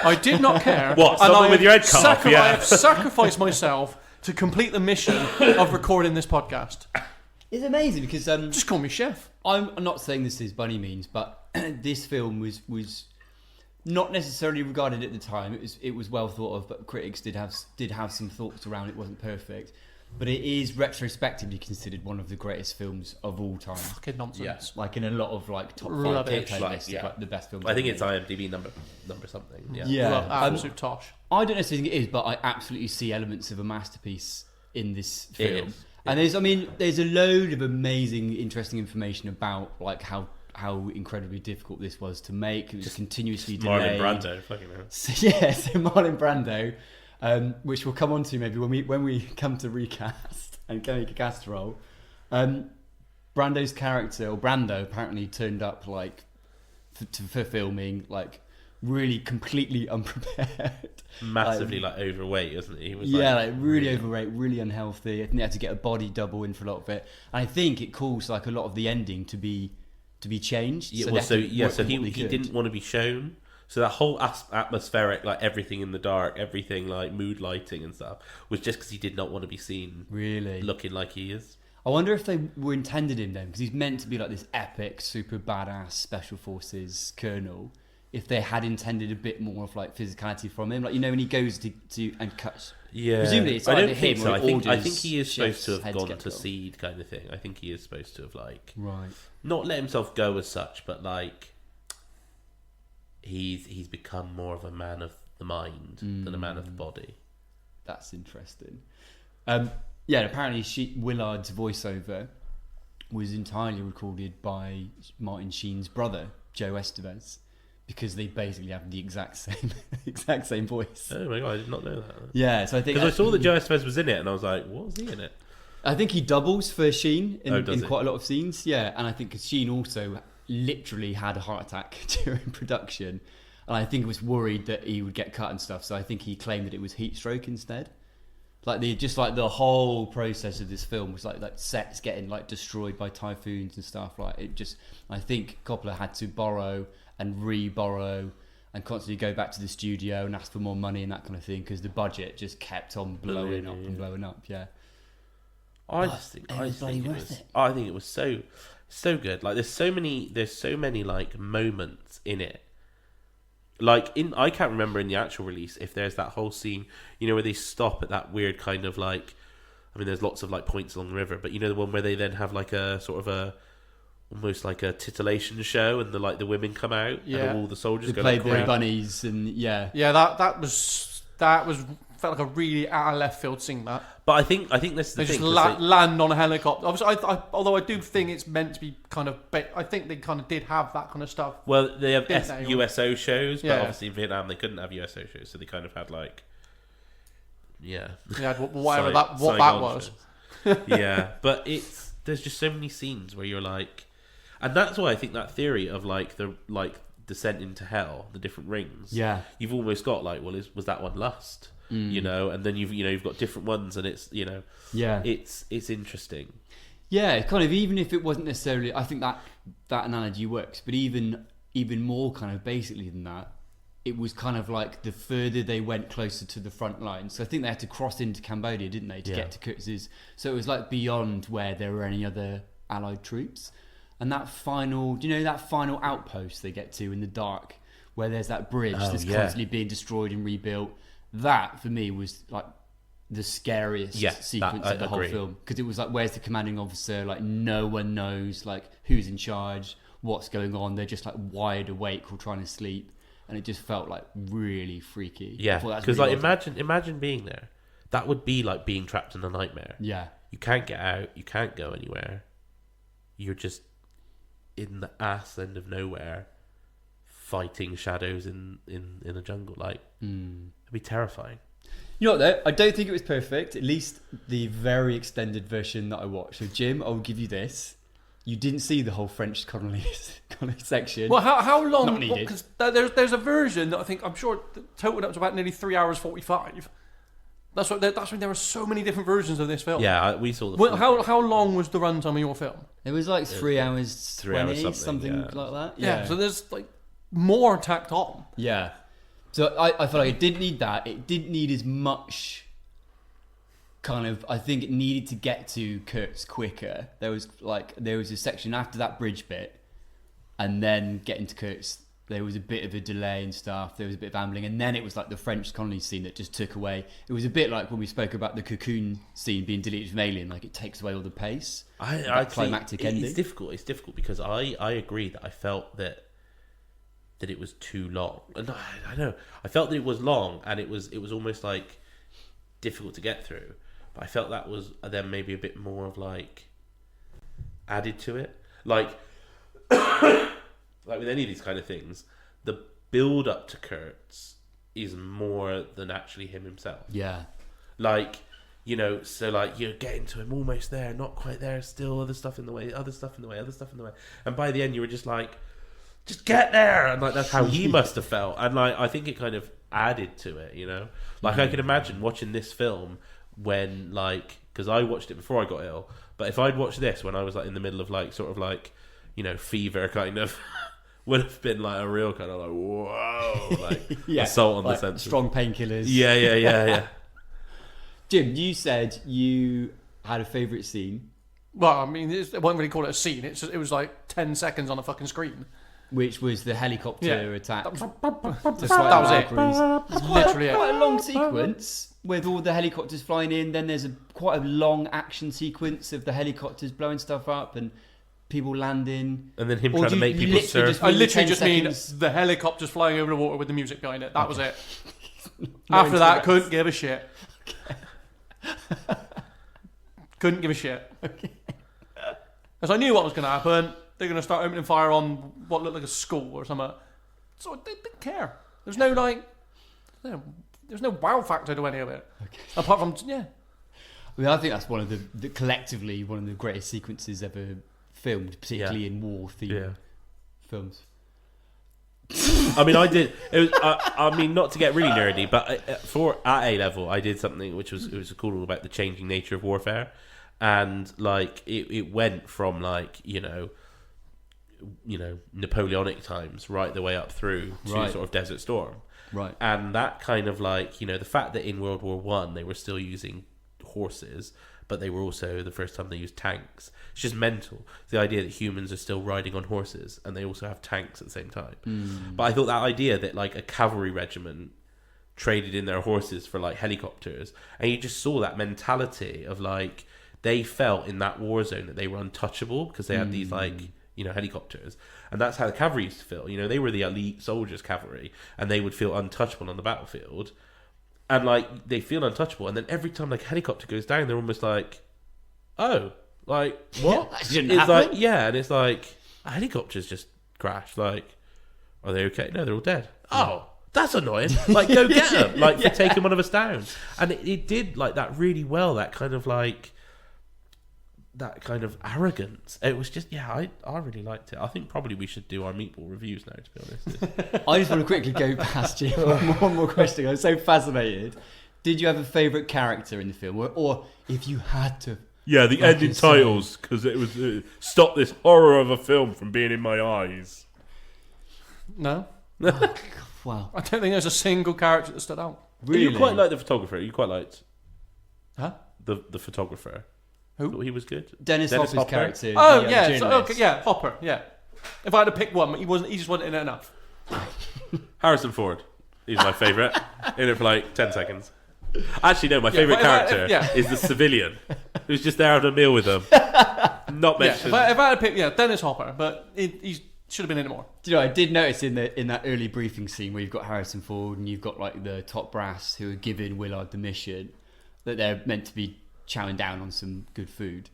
I did not care. What, and someone I with your head cut off? Yeah. I have sacrificed myself to complete the mission of recording this podcast. It's amazing because Just call me Chef. I'm not saying this is by any means, but this film was not necessarily regarded at the time. It was well thought of, but critics did have some thoughts around it. Wasn't perfect, but it is retrospectively considered one of the greatest films of all time. Fucking nonsense. Like in a lot of like top 5 Rubbish. playlists, Yeah. like the best films. I think ever it's made. IMDb number something. Yeah. Yeah. Absolute tosh. I don't necessarily think it is, but I absolutely see elements of a masterpiece in this It film. is. And there's a load of amazing, interesting information about like how incredibly difficult this was to make. It was continuously Marlon delayed. Brando, fucking hell. So, so Marlon Brando, which we'll come on to maybe when we come to recast and go make a cast roll. Brando's character, or Brando, apparently turned up like for filming like really completely unprepared. Massively like overweight, isn't he? He was Like really overweight, really unhealthy. I think they had to get a body double in for a lot of it. And I think it caused like a lot of the ending to be changed. Yeah, they well, had so to yeah, work so with he what they could. didn't want to be shown. So that whole atmospheric, like everything in the dark, everything like mood lighting and stuff, was just because he did not want to be seen Really? looking like he is. I wonder if they were intended him then, because he's meant to be like this epic, super badass special forces colonel. If they had intended a bit more of like physicality from him, like when he goes to and cuts. Yeah, Presumably it's I either don't think him so. or I think orders he is supposed Chef's to have head gone get to cut off. seed kind of thing. I think he is supposed to have like Right. not let himself go as such, but like he's become more of a man of the mind than a man of the body. That's interesting. Apparently Willard's voiceover was entirely recorded by Martin Sheen's brother, Joe Estevez, because they basically have the exact same voice. Oh my god, I did not know that. Yeah, so I think Because I saw that Joe Estevez was in it, and I was like, what was he in it? I think he doubles for Sheen in Does he? quite a lot of scenes. Yeah, and I think 'cause Sheen also literally had a heart attack during production, and I think was worried that he would get cut and stuff. So I think he claimed that it was heat stroke instead. Like the whole process of this film was like sets getting like destroyed by typhoons and stuff. Like it just, I think Coppola had to borrow and re-borrow and constantly go back to the studio and ask for more money and that kind of thing because the budget just kept on blowing up and blowing up. Yeah. I think it was so good. Like there's so many like moments in it. Like I can't remember in the actual release if there's that whole scene, you know, where they stop at that weird kind of like, I mean, there's lots of like points along the river, but you know the one where they then have like a sort of a almost like a titillation show, and the women come out, and all the soldiers they go play like their bunnies, and that was felt like a really out of left field scene. That, but I think this is the they thing. just land on a helicopter. Obviously, although I do think it's meant to be kind of, I think they kind of did have that kind of stuff. Well, they have they? USO shows, but Yeah. obviously in Vietnam they couldn't have USO shows, so they kind of had like, Yeah, whatever that was. Yeah, but there's just so many scenes where you're like, and that's why I think that theory of like the descent into hell, the different rings. Yeah. You've almost got like, well, was that one lust? You know, and then you've got different ones, and it's it's interesting. Yeah, kind of, even if it wasn't necessarily, I think that analogy works, but even more kind of basically than that, it was kind of like the further they went closer to the front line. So I think they had to cross into Cambodia, didn't they, to get to Kurtz's. So it was like beyond where there were any other Allied troops. And that final outpost they get to in the dark, where there's that bridge that's constantly being destroyed and rebuilt. That for me was like the scariest sequence of the whole film, because it was like, where's the commanding officer? Like no one knows like who's in charge, what's going on. They're just like wide awake or trying to sleep, and it just felt like really freaky. Yeah, because really imagine being there. That would be like being trapped in a nightmare. Yeah, you can't get out, you can't go anywhere. You're just in the ass end of nowhere, fighting shadows in a jungle. Like it'd be terrifying. You know what though? I don't think it was perfect. At least the very extended version that I watched. So Jim, I'll give you this. You didn't see the whole French colony section. Well, how long? Not needed. Because there's a version that I'm sure totaled up to about nearly 3 hours 45. That's when there were so many different versions of this film. Yeah, we saw the. Well, how long was the runtime of your film? It was like 3 hours 20, something like that. Yeah. So there's like more tacked on. Yeah. So I felt like it didn't need that. It didn't need as much kind of, I think it needed to get to Kurtz quicker. There was a section after that bridge bit, and then getting to Kurtz, there was a bit of a delay and stuff. There was a bit of ambling, and then it was like the French colony scene that just took away. It was a bit like when we spoke about the cocoon scene being deleted from Alien, like it takes away all the pace. I climactic ending. It's difficult because I agree that I felt that it was too long. And I know I felt that it was long, and it was almost like difficult to get through. But I felt that was then maybe a bit more of like added to it, like with any of these kind of things, the build up to Kurtz is more than actually him himself. Yeah, like, you know, so like you're getting to him, almost there, not quite there, still other stuff in the way, and by the end you were just like, just get there, and like that's how he must have felt, and like I think it kind of added to it, you know. Like I could imagine watching this film when, like, because I watched it before I got ill, but if I'd watched this when I was like in the middle of like sort of like, you know, fever kind of, would have been like a real kind of like, whoa, like assault on the senses, strong painkillers. Yeah. Jim, you said you had a favourite scene. Well, I mean, I won't really call it a scene. It was like 10 seconds on a fucking screen. Which was the helicopter attack. That was it. It's literally quite a long sequence with all the helicopters flying in. Then there's quite a long action sequence of the helicopters blowing stuff up and people landing. And then him trying to make people surf. I literally just mean the helicopters flying over the water with the music behind it. That was it. After that, couldn't give a shit. Okay. Couldn't give a shit. Okay. Because I knew what was going to happen. They're going to start opening fire on what looked like a school or something. So they didn't care. There's no there's no wow factor to any of it. Okay. Apart from, I mean, I think that's one of the collectively one of the greatest sequences ever filmed, particularly in war themed films. I mean, I did. It was. I mean, not to get really nerdy, but at A level, I did something which was cool about the changing nature of warfare, and like it went from like Napoleonic times right the way up through to sort of Desert Storm, Right. and that kind of like the fact that in World War One they were still using horses, but they were also the first time they used tanks. It's just mental. The idea that humans are still riding on horses and they also have tanks at the same time. But I thought that idea that like a cavalry regiment traded in their horses for like helicopters, and you just saw that mentality of like they felt in that war zone that they were untouchable because they had these like helicopters, and that's how the cavalry used to feel. They were the elite soldiers cavalry, and they would feel untouchable on the battlefield. And like they feel untouchable, and then every time like a helicopter goes down, they're almost like, "Oh, like what?" That shouldn't it's happen. like and it's like a helicopter's just crashed. Like, are they okay? No, they're all dead. Oh, that's annoying. Like, go get them. Like for taking one of us down. And it did like that really well. That kind of arrogance. It was just I really liked it. I think probably we should do our meatball reviews now, to be honest. I just want to quickly go past you. One more question. I'm so fascinated. Did you have a favourite character in the film, or if you had to? Yeah, the ending titles, because it was stop this horror of a film from being in my eyes. No, Wow. I don't think there's a single character that stood out. Really? You quite like the photographer. You quite liked the photographer. Who? Thought he was good. Dennis Hopper's Hopper. character. Oh the, yeah, journalist. okay, yeah, Hopper. Yeah, if I had to pick one, he wasn't. He just wasn't in it enough. Harrison Ford. He's my favourite. In it for like 10 seconds. Actually, no, my favourite but if character is the civilian who's just there having a meal with them. Not mentioned. If I had to pick, Dennis Hopper, but he should have been in it more. Do you know? I did notice in that early briefing scene where you've got Harrison Ford and you've got like the top brass who are giving Willard the mission that they're meant to be chowing down on some good food,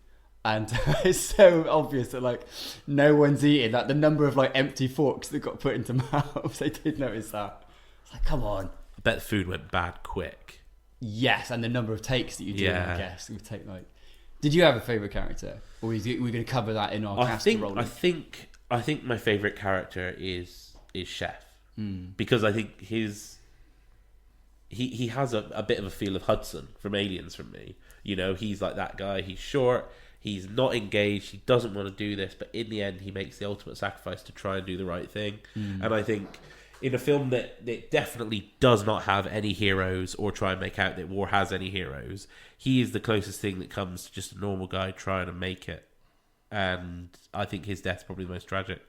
and it's so obvious that like no one's eating. Like the number of like empty forks that got put into mouths, I did notice that. It's like, come on. I bet the food went bad quick. Yes, and the number of takes that you do, Yeah. I guess it would take like. Did you have a favourite character, or are we going to cover that in our cast rolling? I think my favourite character is Chef, because I think he has a bit of a feel of Hudson from Aliens from me. He's like that guy. He's short. He's not engaged. He doesn't want to do this, but in the end, he makes the ultimate sacrifice to try and do the right thing. And I think in a film that definitely does not have any heroes or try and make out that war has any heroes, he is the closest thing that comes to just a normal guy trying to make it. And I think his death's probably the most tragic.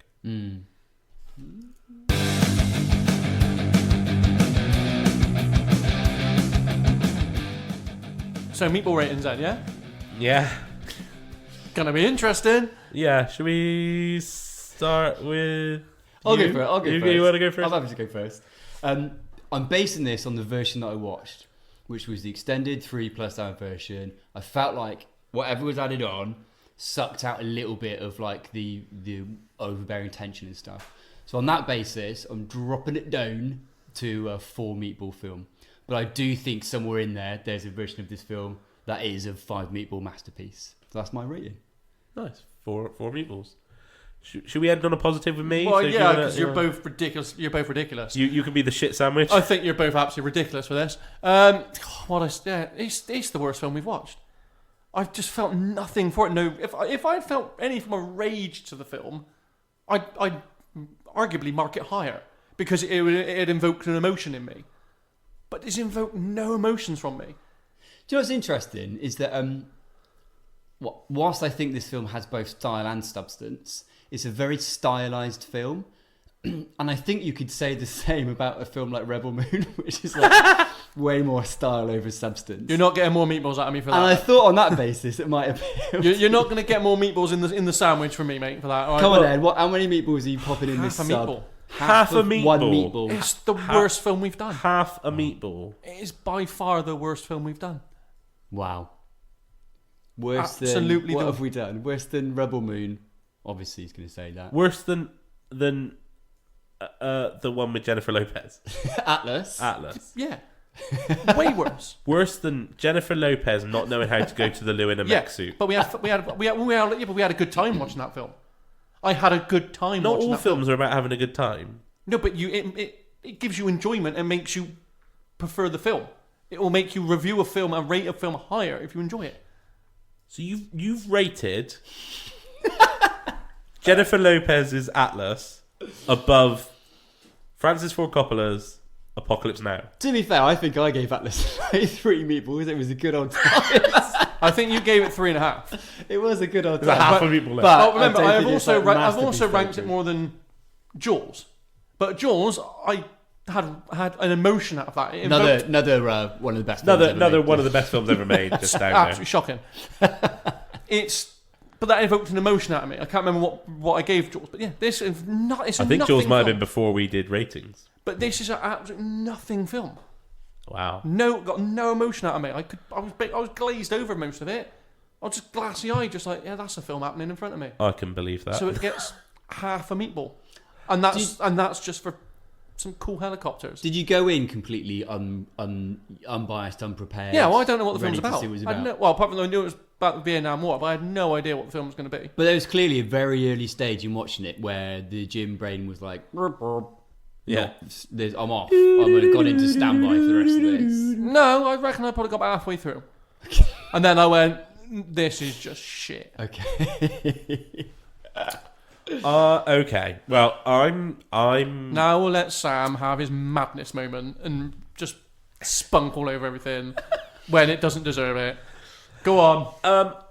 So meatball ratings then, yeah? Yeah. Gonna be interesting. Yeah. Should we start with... I'll you? go for it. I'll go first. You want to go first? I'm happy to go first. I'm basing this on the version that I watched, which was the extended 3+ hour version. I felt like whatever was added on sucked out a little bit of like the overbearing tension and stuff. So on that basis, I'm dropping it down to a 4 meatball film. But I do think somewhere in there's a version of this film that is a 5 meatball masterpiece. So that's my rating. Nice. 4 meatballs. Should we end on a positive with me? Well, So if yeah, wanna- because you're both ridiculous. You're both ridiculous. You can be the shit sandwich. I think you're both absolutely ridiculous for this. It's the worst film we've watched. I've just felt nothing for it. No, if I felt any form of rage to the film, I'd arguably mark it higher because it invoked an emotion in me. But it's invoked no emotions from me. Do you know what's interesting is that whilst I think this film has both style and substance, it's a very stylized film. And I think you could say the same about a film like Rebel Moon, which is like way more style over substance. You're not getting more meatballs out of me for that. And I thought on that basis it might appeal. You're not going to get more meatballs in the sandwich from me, mate, for that. All right, Come on look, then, how many meatballs are you popping in this half a sub? meatball. Half a of meatball. One meatball. It's the worst film we've done. Half a meatball. It is by far the worst film we've done. Wow. Worse Absolutely than... What the- have we done? Worse than Rebel Moon. Obviously he's going to say that. Worse than the one with Jennifer Lopez. Atlas. Yeah. Way worse. Worse than Jennifer Lopez not knowing how to go to the loo in a mech suit. But we had a good time watching that film. I had a good time Not watching all that films are about having a good time. No, but it gives you enjoyment and makes you prefer the film. It will make you review a film and rate a film higher if you enjoy it. So you've rated Jennifer Lopez's Atlas above Francis Ford Coppola's Apocalypse Now. To be fair, I think I gave Atlas 3 meatballs. It was a good old time. I think you gave it 3.5. It was a good old There's a time. half a meatball left. But remember, I don't I've think it's also like I've also masterpiece ranked it filtering. more than Jaws. But Jaws, I had an emotion out of that. It invoked- Another one of the best. films ever Another made. one of the best films ever made. Just down absolutely there. shocking. But that evoked an emotion out of me. I can't remember what I gave Jaws, but yeah, this is not. It's a I think nothing Jaws might have film. been before we did ratings. But this is an absolute nothing film. Wow. Got no emotion out of me. I was glazed over most of it. I was just glassy eyed, just like, yeah, that's a film happening in front of me. I can believe that. So it gets half a meatball, and that's just for some cool helicopters. Did you go in completely unbiased, unprepared? Yeah, well, I don't know what the ready film's to see about. what it's about? Apart from I knew it was about the Vietnam War, but I had no idea what the film was going to be. But there was clearly a very early stage in watching it where the Jim brain was like, Yeah. I'm off. I'm going to go into standby for the rest of this. No, I reckon I probably got about halfway through, and then I went, "This is just shit." Okay. Okay. Well, I'm. Now we'll let Sam have his madness moment and just spunk all over everything when it doesn't deserve it. Go on.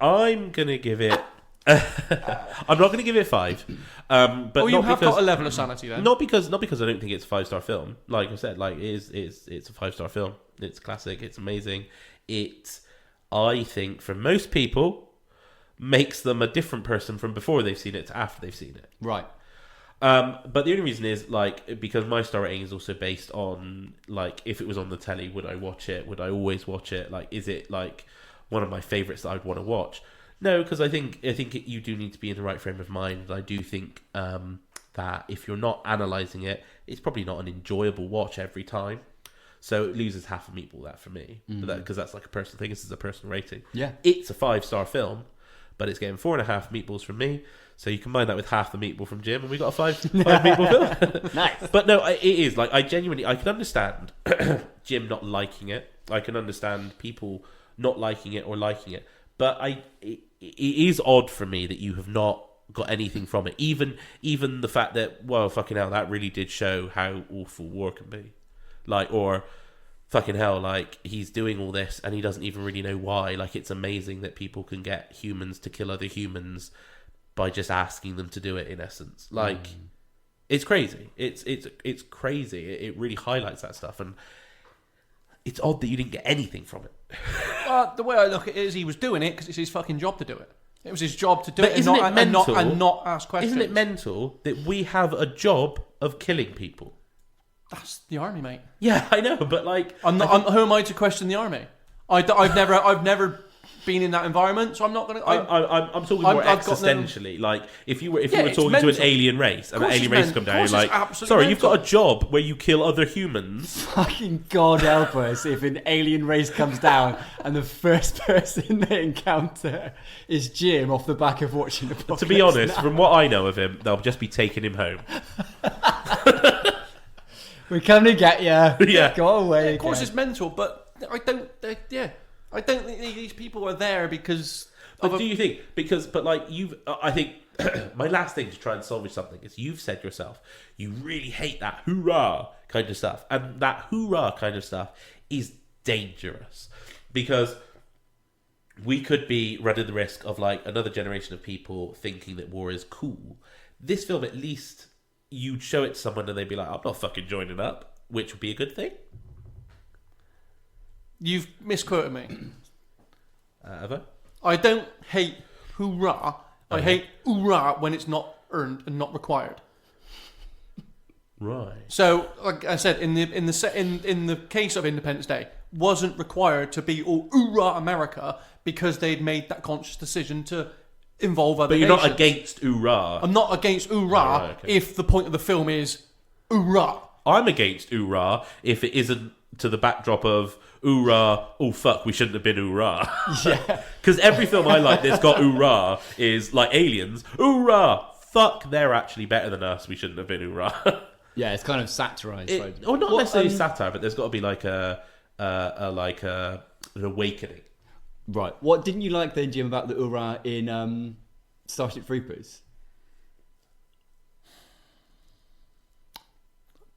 I'm gonna give it. I'm not gonna give it 5. But You not have because, got a level of sanity then. Not because I don't think it's a 5-star film. Like I said, like it's a 5-star film. It's classic. It's amazing. I think for most people, makes them a different person from before they've seen it to after they've seen it. Right. But the only reason is like because my star rating is also based on like if it was on the telly, would I watch it? Would I always watch it? Like, is it like one of my favourites that I'd want to watch? No, because I think you do need to be in the right frame of mind. And I do think that if you're not analysing it, it's probably not an enjoyable watch every time. So it loses half a meatball that for me, because that's like a personal thing. This is a personal rating. Yeah. It's a 5-star film, but it's getting 4.5 meatballs from me. So you combine that with half the meatball from Jim, and we got a 5 meatball film. Nice. But no, it is like I can understand Jim not liking it. I can understand people not liking it or liking it. But it is odd for me that you have not got anything from it. Even the fact that, well, fucking hell, that really did show how awful war can be. Like, or fucking hell, like he's doing all this and he doesn't even really know why. Like, it's amazing that people can get humans to kill other humans by just asking them to do it. In essence, like it's crazy. It's crazy. It really highlights that stuff, and it's odd that you didn't get anything from it. The way I look at it is he was doing it because it's his fucking job to do it. It was his job to do But it, isn't it and mental? not ask questions. Isn't it mental that we have a job of killing people? That's the army, mate. Yeah, I know, but like, Who am I to question the army? I've never been in that environment, so I'm not going to. I'm talking more I've got no- existentially. Like, if you were Yeah, talking it's to an mental. alien race, and Of an course alien it's race come mental. down, you're Of course like, it's absolutely sorry, you've mental. got a job where you kill other humans. Fucking God help us if an alien race comes down and the first person they encounter is Jim off the back of watching the podcast. To be honest, from what I know of him, they'll just be taking him home. We're coming to get you. Yeah. Go away. Of course, again. it's mental, but I don't think these people are there because. But do you think I think my last thing to try and salvage something is you've said yourself you really hate that hoorah kind of stuff, and that hoorah kind of stuff is dangerous because we could be running the risk of like another generation of people thinking that war is cool. This film, at least, you'd show it to someone and they'd be like, I'm not fucking joining up, which would be a good thing. You've misquoted me. Have I? I don't hate hoorah. I Okay. hate hoorah when it's not earned and not required. Right. So, like I said, in the case of Independence Day, wasn't required to be all hoorah America because they'd made that conscious decision to involve other But you're nations. not against hoorah. I'm not against hoorah Right, okay. if the point of the film is hoorah. I'm against hoorah if it isn't to the backdrop of hoorah, oh fuck, we shouldn't have been hoorah. Yeah. Because every film I like that's got hoorah is like Aliens. Hoorah! Fuck, they're actually better than us. We shouldn't have been hoorah. Yeah, it's kind of satirised. Or not necessarily satire, but there's got to be like an awakening. Right. What didn't you like then, Jim, about the Ura in Starship Troopers?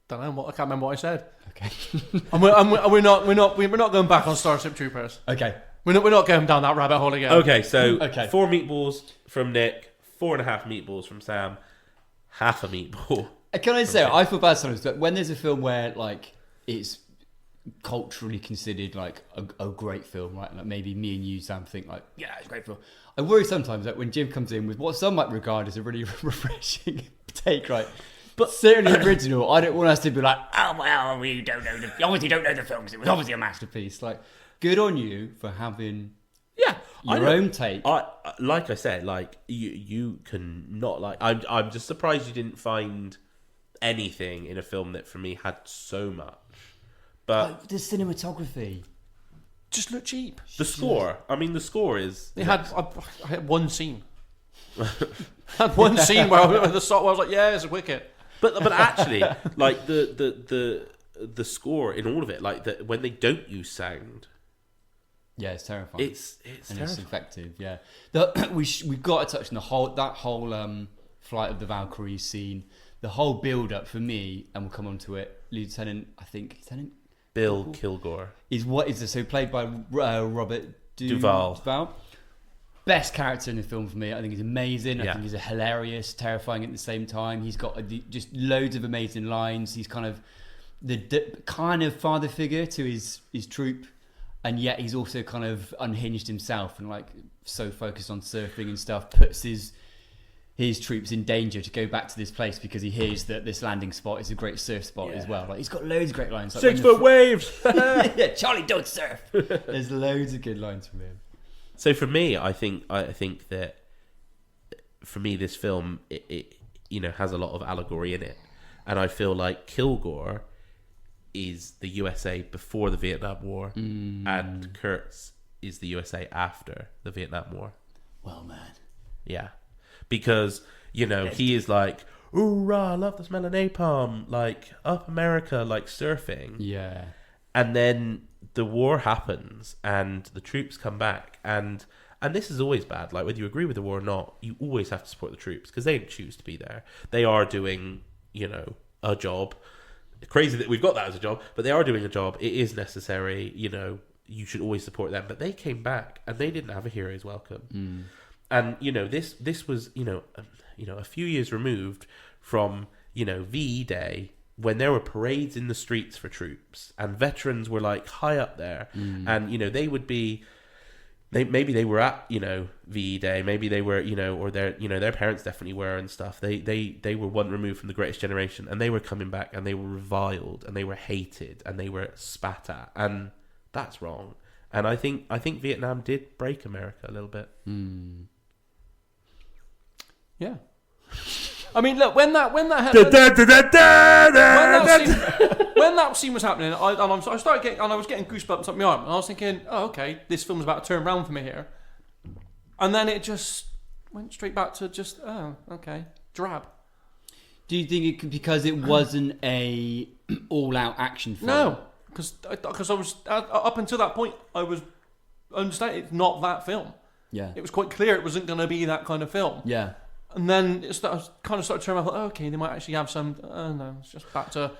Don't know. I can't remember what I said. Okay. And we're not going back on Starship Troopers. Okay. We're not going down that rabbit hole again. Okay, so Okay. 4 meatballs from Nick, 4.5 meatballs from Sam, half a meatball. Can I say, I feel bad sometimes, but when there's a film where like it's culturally considered like a great film, right? Like maybe me and you, Sam, think like, yeah, it's a great film. I worry sometimes that when Jim comes in with what some might regard as a really refreshing take, right? But certainly original, I don't want us to be like, oh well, you obviously don't know the films. It was obviously a masterpiece. Like, good on you for having your own take. Like I said, like you can not like. I'm just surprised you didn't find anything in a film that for me had so much. But the cinematography just looked cheap. The score. I mean, the score is. I had one scene. I had one scene where I was like, yeah, it's wicked. But actually, like the score in all of it, like when they don't use sound. Yeah, it's terrifying. It's and terrifying. it's effective. Yeah, we've got to touch on that whole Flight of the Valkyries scene, the whole build up for me, and we'll come on to it. Lieutenant Bill Kilgore is so played by Robert Duvall. Best character in the film for me. I think he's amazing. I Yeah. think he's hilarious, terrifying at the same time. He's got just loads of amazing lines. He's kind of the kind of father figure to his troop, and yet he's also kind of unhinged himself and like so focused on surfing and stuff. Puts his troops in danger to go back to this place because he hears that this landing spot is a great surf spot as well. Like he's got loads of great lines. Like 6 foot waves. yeah, Charlie, don't surf. There's loads of good lines from him. So for me, I think that for me this film it has a lot of allegory in it, and I feel like Kilgore is the USA before the Vietnam War, and Kurtz is the USA after the Vietnam War. Well, man, yeah, because he is like, "Hoorah! I love the smell of napalm!" Like up America, like surfing. Yeah, and then the war happens and the troops come back and this is always bad. Like whether you agree with the war or not, you always have to support the troops because they didn't choose to be there. They are doing, a job. It's crazy that we've got that as a job, but they are doing a job. It is necessary. You should always support them. But they came back and they didn't have a hero's welcome. And this was a few years removed from VE Day, when there were parades in the streets for troops and veterans were like high up there, and they would be, maybe they were at VE Day, maybe they were or their parents definitely were and stuff. They were one removed from the greatest generation, and they were coming back and they were reviled and they were hated and they were spat at, and that's wrong. And I think Vietnam did break America a little bit. Yeah. I mean, look, when that scene was happening, I started getting, and I was getting goosebumps up my arm, and I was thinking, oh, okay, this film's about to turn around for me here, and then it just went straight back to just, oh, okay, drab. Do you think because it wasn't a all-out action film? No, because I was up until that point, I was understanding it's not that film. Yeah, it was quite clear it wasn't going to be that kind of film. Yeah. And then it started turning around. Oh, okay, they might actually have some. Oh no, it's just back to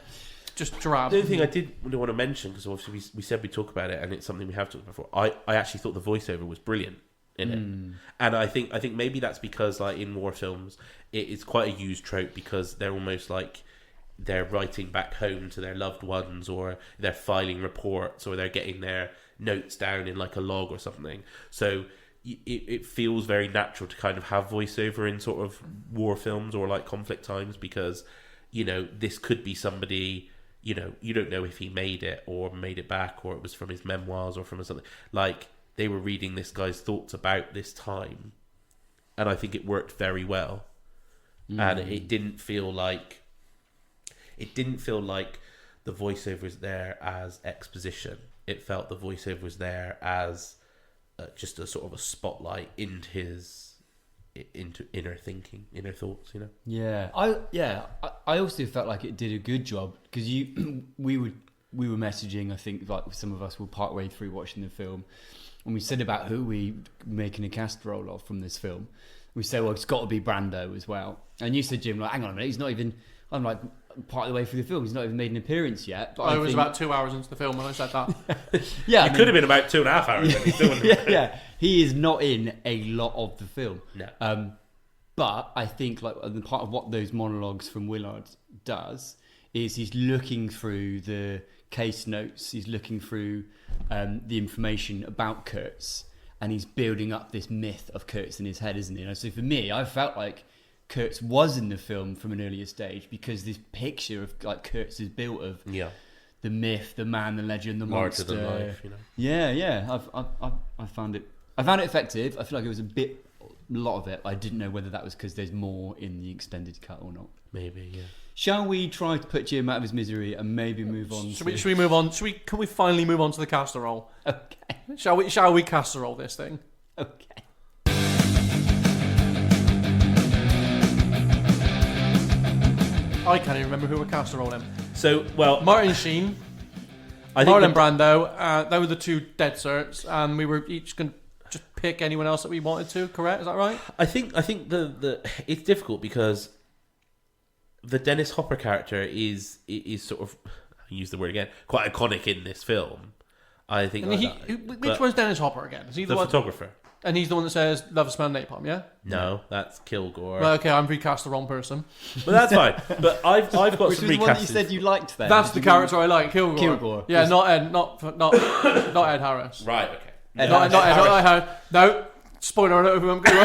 just drab. The other thing I did want to mention, because obviously we said we'd talk about it, and it's something we have talked about before. I actually thought the voiceover was brilliant in it, and I think maybe that's because like in war films, it is quite a used trope because they're almost like they're writing back home to their loved ones, or they're filing reports, or they're getting their notes down in like a log or something. So it feels very natural to kind of have voiceover in sort of war films or like conflict times, because this could be somebody, you don't know if he made it or made it back, or it was from his memoirs or from something. Like they were reading this guy's thoughts about this time, and I think it worked very well. And it didn't feel like the voiceover was there as exposition. It felt the voiceover was there as just a sort of a spotlight into his into inner thinking, inner thoughts. You know. Yeah, I also felt like it did a good job because we were messaging. I think like some of us were partway through watching the film, and we said about who we making a cast roll of from this film. We said, well, it's got to be Brando as well. And you said, Jim, like, hang on a minute, he's not even. I'm like part of the way through the film. He's not even made an appearance yet. But I was about 2 hours into the film when I said that. Yeah, Could have been about 2.5 hours. And he's still in the yeah, he is not in a lot of the film. No. But I think like the part of what those monologues from Willard does is he's looking through the case notes, he's looking through the information about Kurtz, and he's building up this myth of Kurtz in his head, isn't he? And so for me, I felt like Kurtz was in the film from an earlier stage because this picture of like Kurtz is built of the myth, the man, the legend, the Larger monster. than life, you know. Yeah. I found it effective. I feel like it was a lot of it. I didn't know whether that was because there's more in the extended cut or not. Maybe, yeah. Shall we try to put Jim out of his misery and maybe move on? Should we move on? Can we finally move on to the casserole? Okay. Shall we casserole this thing? Okay. I can't even remember who we're casseroling. So, well, Martin Sheen, Marlon Brando. They were the two dead certs, and we were each going to just pick anyone else that we wanted to. Correct? Is that right? I think the it's difficult because the Dennis Hopper character is sort of, I'll use the word again, quite iconic in this film. I think. Which one's Dennis Hopper again? Is he the one? photographer? And he's the one that says "Love smell napalm." Yeah. No, that's Kilgore. Well, okay, I'm recast the wrong person. But that's fine. But I've got Which some was the one that you recasting. said you liked then? That's the character I like, Kilgore. Kilgore. Yeah, not Ed, not Ed Harris. Right. Okay. Not Ed Harris. No. Spoiler alert. Who I'm going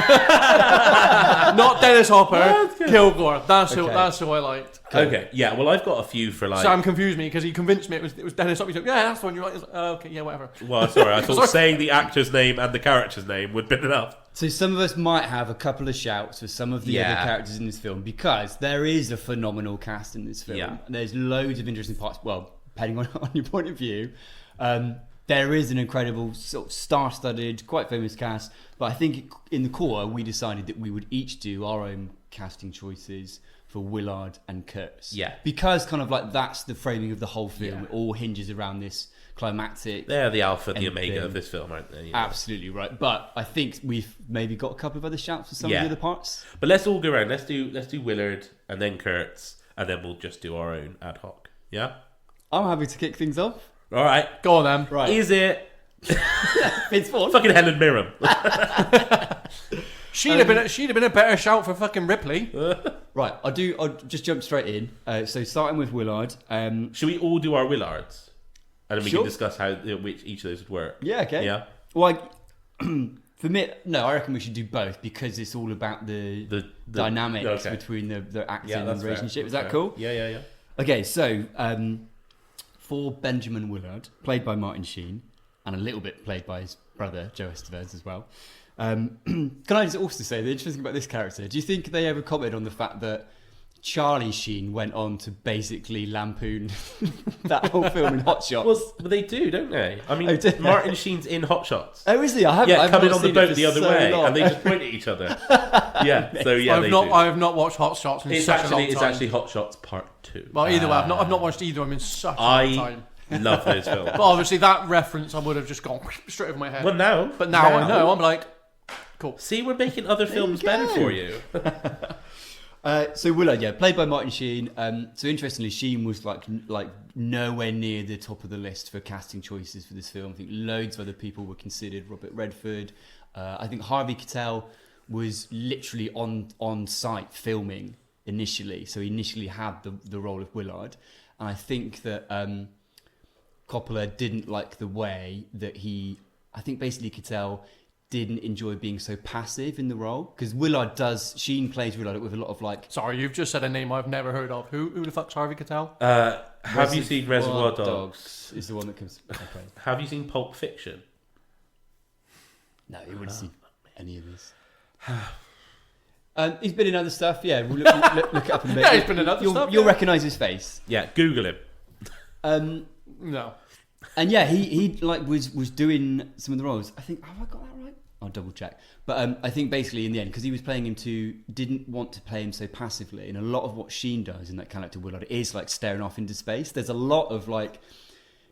Not Dennis Hopper. Kilgore. That's who I liked. Okay. Yeah. Well, I've got a few for like. Sam confused me because he convinced me it was Dennis Hopper. He said, "Yeah, that's the one you like." Okay, yeah, whatever. Well, sorry. I thought saying the actor's name and the character's name would have been enough. So some of us might have a couple of shouts for some of the other characters in this film because there is a phenomenal cast in this film. Yeah. There's loads of interesting parts. Well, depending on your point of view, there is an incredible, sort of star-studded, quite famous cast. But I think in the core, we decided that we would each do our own casting choices for Willard and Kurtz. Yeah. Because kind of like that's the framing of the whole film. It all hinges around this climactic. They're the alpha, the omega thing. of this film, aren't they? You know? Absolutely right. But I think we've maybe got a couple of other shouts for some of the other parts. But let's all go around. Let's do Willard and then Kurtz, and then we'll just do our own ad hoc. Yeah. I'm happy to kick things off. All right. Go on then. Right. Is it Vince Vaughn. fucking Helen Mirren? She'd have been a better shout for fucking Ripley. Right. I'll just jump straight in. So starting with Willard. Should we all do our Willards, and then we Sure. can discuss how which each of those would work? Yeah. Okay. Yeah. Well, for me, no. I reckon we should do both because it's all about the dynamics between the acting and that's the relationship. fair. Is that Fair. cool? Yeah. Okay. So for Benjamin Willard, played by Martin Sheen, and a little bit played by his brother Joe Estevez as well. Can I just also say the interesting thing about this character? Do you think they ever commented on the fact that Charlie Sheen went on to basically lampoon that whole film in Hot Shots? Well, they do, don't they? I mean, Oh, do they? Martin Sheen's in Hot Shots. Oh, is he? I haven't. Yeah, I've coming not on the seen it boat for the other so way, long. and they just point at each other. Yeah, so yeah, I have not watched Hot Shots in such a long time. It's actually Hot Shots Part 2. Well, either way, I've not watched either of them in such a long time. Love those films. But obviously, that reference I would have just gone straight over my head. Well, now. But now I know. I'm like, cool. See, we're making other films better for you. So Willard, played by Martin Sheen. So interestingly, Sheen was like nowhere near the top of the list for casting choices for this film. I think loads of other people were considered. Robert Redford. I think Harvey Keitel was literally on site filming initially. So he initially had the role of Willard. And I think that Coppola didn't like the way that I think basically Keitel didn't enjoy being so passive in the role. Because Sheen plays Willard with a lot of like... Sorry, you've just said a name I've never heard of. Who the fuck's Harvey Keitel? Have you seen Reservoir Dogs? Is the one that comes... Okay. Have you seen Pulp Fiction? No, he wouldn't see any of this. He's been in other stuff, yeah. We'll look it up in a bit. Yeah, he's been in other stuff. You'll recognise his face. Yeah, Google him. No. And yeah, he like was doing some of the roles. I think, have I got that right? I'll double check. But I think basically in the end, because he was playing him didn't want to play him so passively, and a lot of what Sheen does in that character Willard is like staring off into space. There's a lot of like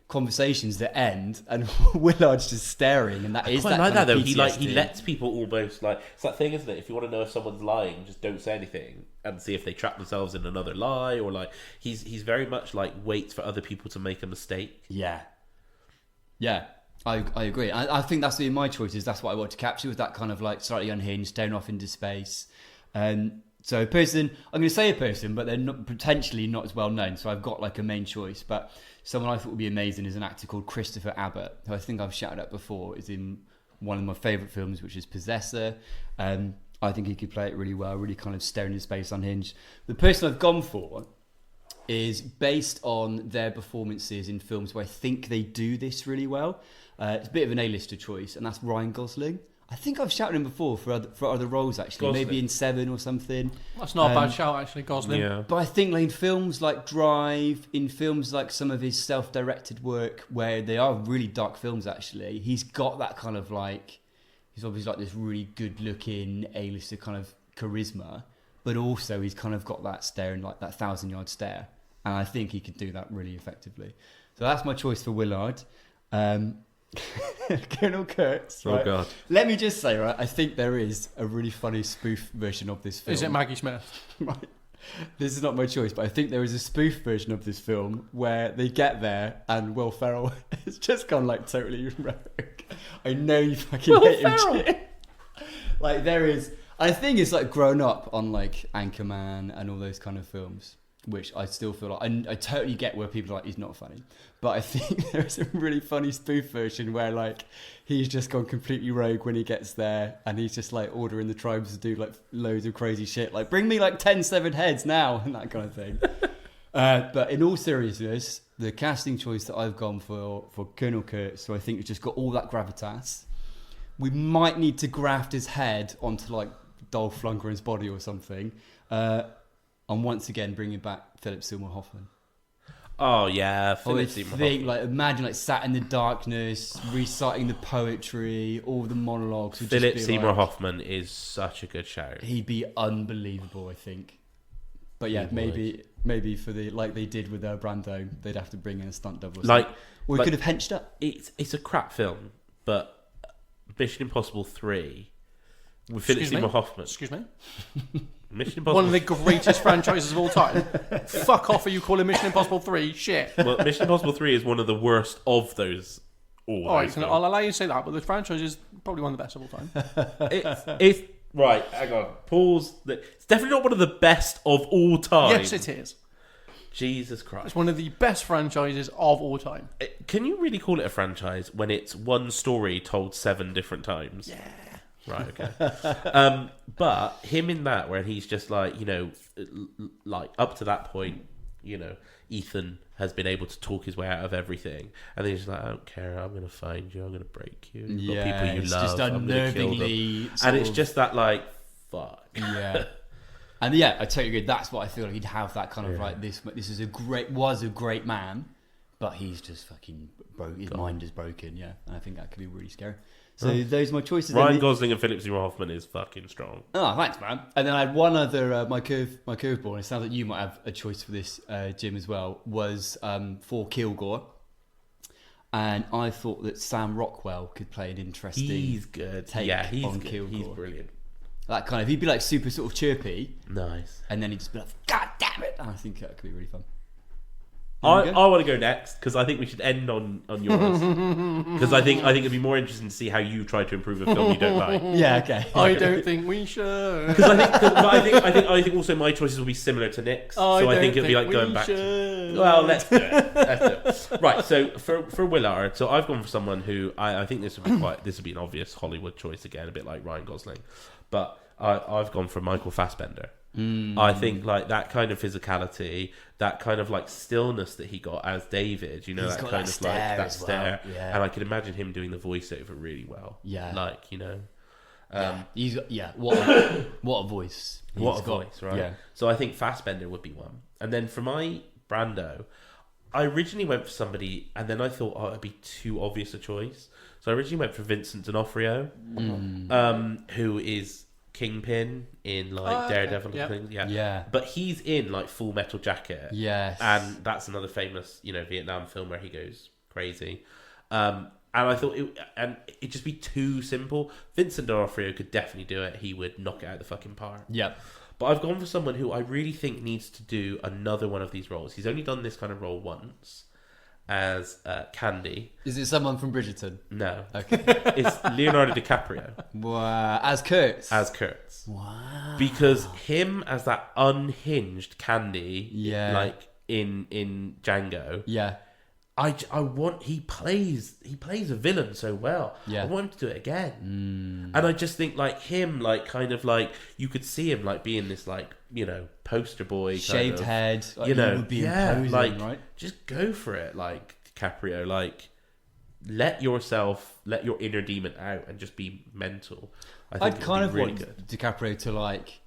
conversations that end and Willard's just staring, and that is quite that like kind that of though. PTSD. He lets people almost like, it's that thing, isn't it? If you want to know if someone's lying, just don't say anything and see if they trap themselves in another lie, or like he's very much like waits for other people to make a mistake. Yeah. I agree. I think that's my choices. That's what I want to capture, with that kind of like slightly unhinged, staring off into space. So a person, I'm going to say a person, but they're not, potentially not as well known. So I've got like a main choice, but someone I thought would be amazing is an actor called Christopher Abbott, who I think I've shouted at before, is in one of my favourite films, which is Possessor. I think he could play it really well, really kind of staring into space, unhinged. The person I've gone for is based on their performances in films where I think they do this really well. It's a bit of an A-lister choice, and that's Ryan Gosling. I think I've shouted him before for other roles, actually. Gosling. Maybe in Seven or something. That's not a bad shout, actually, Gosling. Yeah. But I think like in films like Drive, in films like some of his self-directed work, where they are really dark films, actually, he's got that kind of like, he's obviously like this really good-looking A-lister kind of charisma, but also he's kind of got that staring, like that 1,000-yard stare. And I think he could do that really effectively. So that's my choice for Willard. Colonel Kurtz. Right? Oh God! Let me just say, right, I think there is a really funny spoof version of this film. Is it Maggie Smith? Right. This is not my choice, but I think there is a spoof version of this film where they get there and Will Ferrell has just gone like totally rogue. I know you fucking Will hate Ferrell? him, Jim. Like there is, I think it's like grown up on like Anchorman and all those kind of films, which I still feel like I totally get where people are like, he's not funny, but I think there's a really funny spoof version where like he's just gone completely rogue when he gets there, and he's just like ordering the tribes to do like loads of crazy shit, like bring me like 10 severed heads now and that kind of thing. But in all seriousness, the casting choice that I've gone for Colonel Kurtz, so I think it's just got all that gravitas. We might need to graft his head onto like Dolph Lundgren's body or something. And once again, bringing back Philip Seymour Hoffman. Oh yeah, Philip I Seymour think, Hoffman. like, imagine like sat in the darkness, reciting the poetry, all the monologues. Would Philip just be Seymour like, Hoffman is such a good show. He'd be unbelievable, I think. But yeah, He maybe for the like they did with Brando, they'd have to bring in a stunt double. Or Like- something. Or we like- could have henched up. It's a crap film, but Mission Impossible 3 with Philip Excuse me? Seymour Hoffman. Excuse me? Mission One of Impossible. the greatest franchises of all time. Fuck off, are you calling Mission Impossible 3 shit? Well, Mission Impossible 3 is one of the worst of those. Alright, I'll allow you to say that, but the franchise is probably one of the best of all time. It's right. Hang on. Pause. It's definitely not one of the best of all time. Yes, it is. Jesus Christ. It's one of the best franchises of all time. Can you really call it a franchise when it's one story told 7 different times? Yeah. Right, okay. But him in that, where he's just like, you know, like up to that point, you know, Ethan has been able to talk his way out of everything, and then he's like, I don't care, I'm going to find you, I'm going to break you. You've got people you it's love, just I'm going to kill them. unnervingly. And it's just that, like, fuck. Yeah. And yeah, I totally agree. That's what I feel like he'd have, that kind of like this is was a great man, but he's just fucking broke. His mind is broken. Yeah, and I think that could be really scary. So those are my choices. Ryan Gosling and Philip Seymour Hoffman is fucking strong. Oh, thanks, man. And then I had one other my curveball. And it sounds like you might have a choice for this, Jim, as well. Was for Kilgore, and I thought that Sam Rockwell could play an interesting. He's good. Take Yeah, he's on good. Kilgore. He's brilliant. That kind of, he'd be like super sort of chirpy, Nice. and then he'd just be like, "God damn it!" And I think that could be really fun. I want to go next because I think we should end on yours because I think it'd be more interesting to see how you try to improve a film you don't like. Yeah, okay. I don't think we should. Because I think also my choices will be similar to Nick's, so I think it'll be like going back. Well, let's do it. Right. So for Willard, so I've gone for someone who I think this would be an obvious Hollywood choice again, a bit like Ryan Gosling, but I've gone for Michael Fassbender. I think like that kind of physicality, that kind of like stillness that he got as David, you know, He's that got kind that of like stare that as well, stare, yeah. and I could imagine him doing the voiceover really well. Yeah. like you know, He's got, what a voice. what a He's got. voice, right? Yeah. So I think Fassbender would be one, and then for my Brando, I originally went for somebody, and then I thought, oh, it'd be too obvious a choice. So I originally went for Vincent D'Onofrio, who is Kingpin in like Daredevil and things. Yeah. But he's in like Full Metal Jacket. Yes. And that's another famous, Vietnam film where he goes crazy. And I thought it'd just be too simple. Vincent D'Onofrio could definitely do it. He would knock it out of the fucking park. Yeah. But I've gone for someone who I really think needs to do another one of these roles. He's only done this kind of role once as Candy. Is it someone from Bridgerton? No. Okay. It's Leonardo DiCaprio. Wow. As Kurtz? As Kurtz. Wow. Because him as that unhinged Candy, like in Django. Yeah. I want he plays a villain so well. Yeah. I want him to do it again. And I just think like him, like kind of like you could see him like being this like, poster boy, shaved kind of, head, like, would be imposing, like right? just go for it, like DiCaprio, like let your inner demon out and just be mental. I'd kind of really want good. DiCaprio to like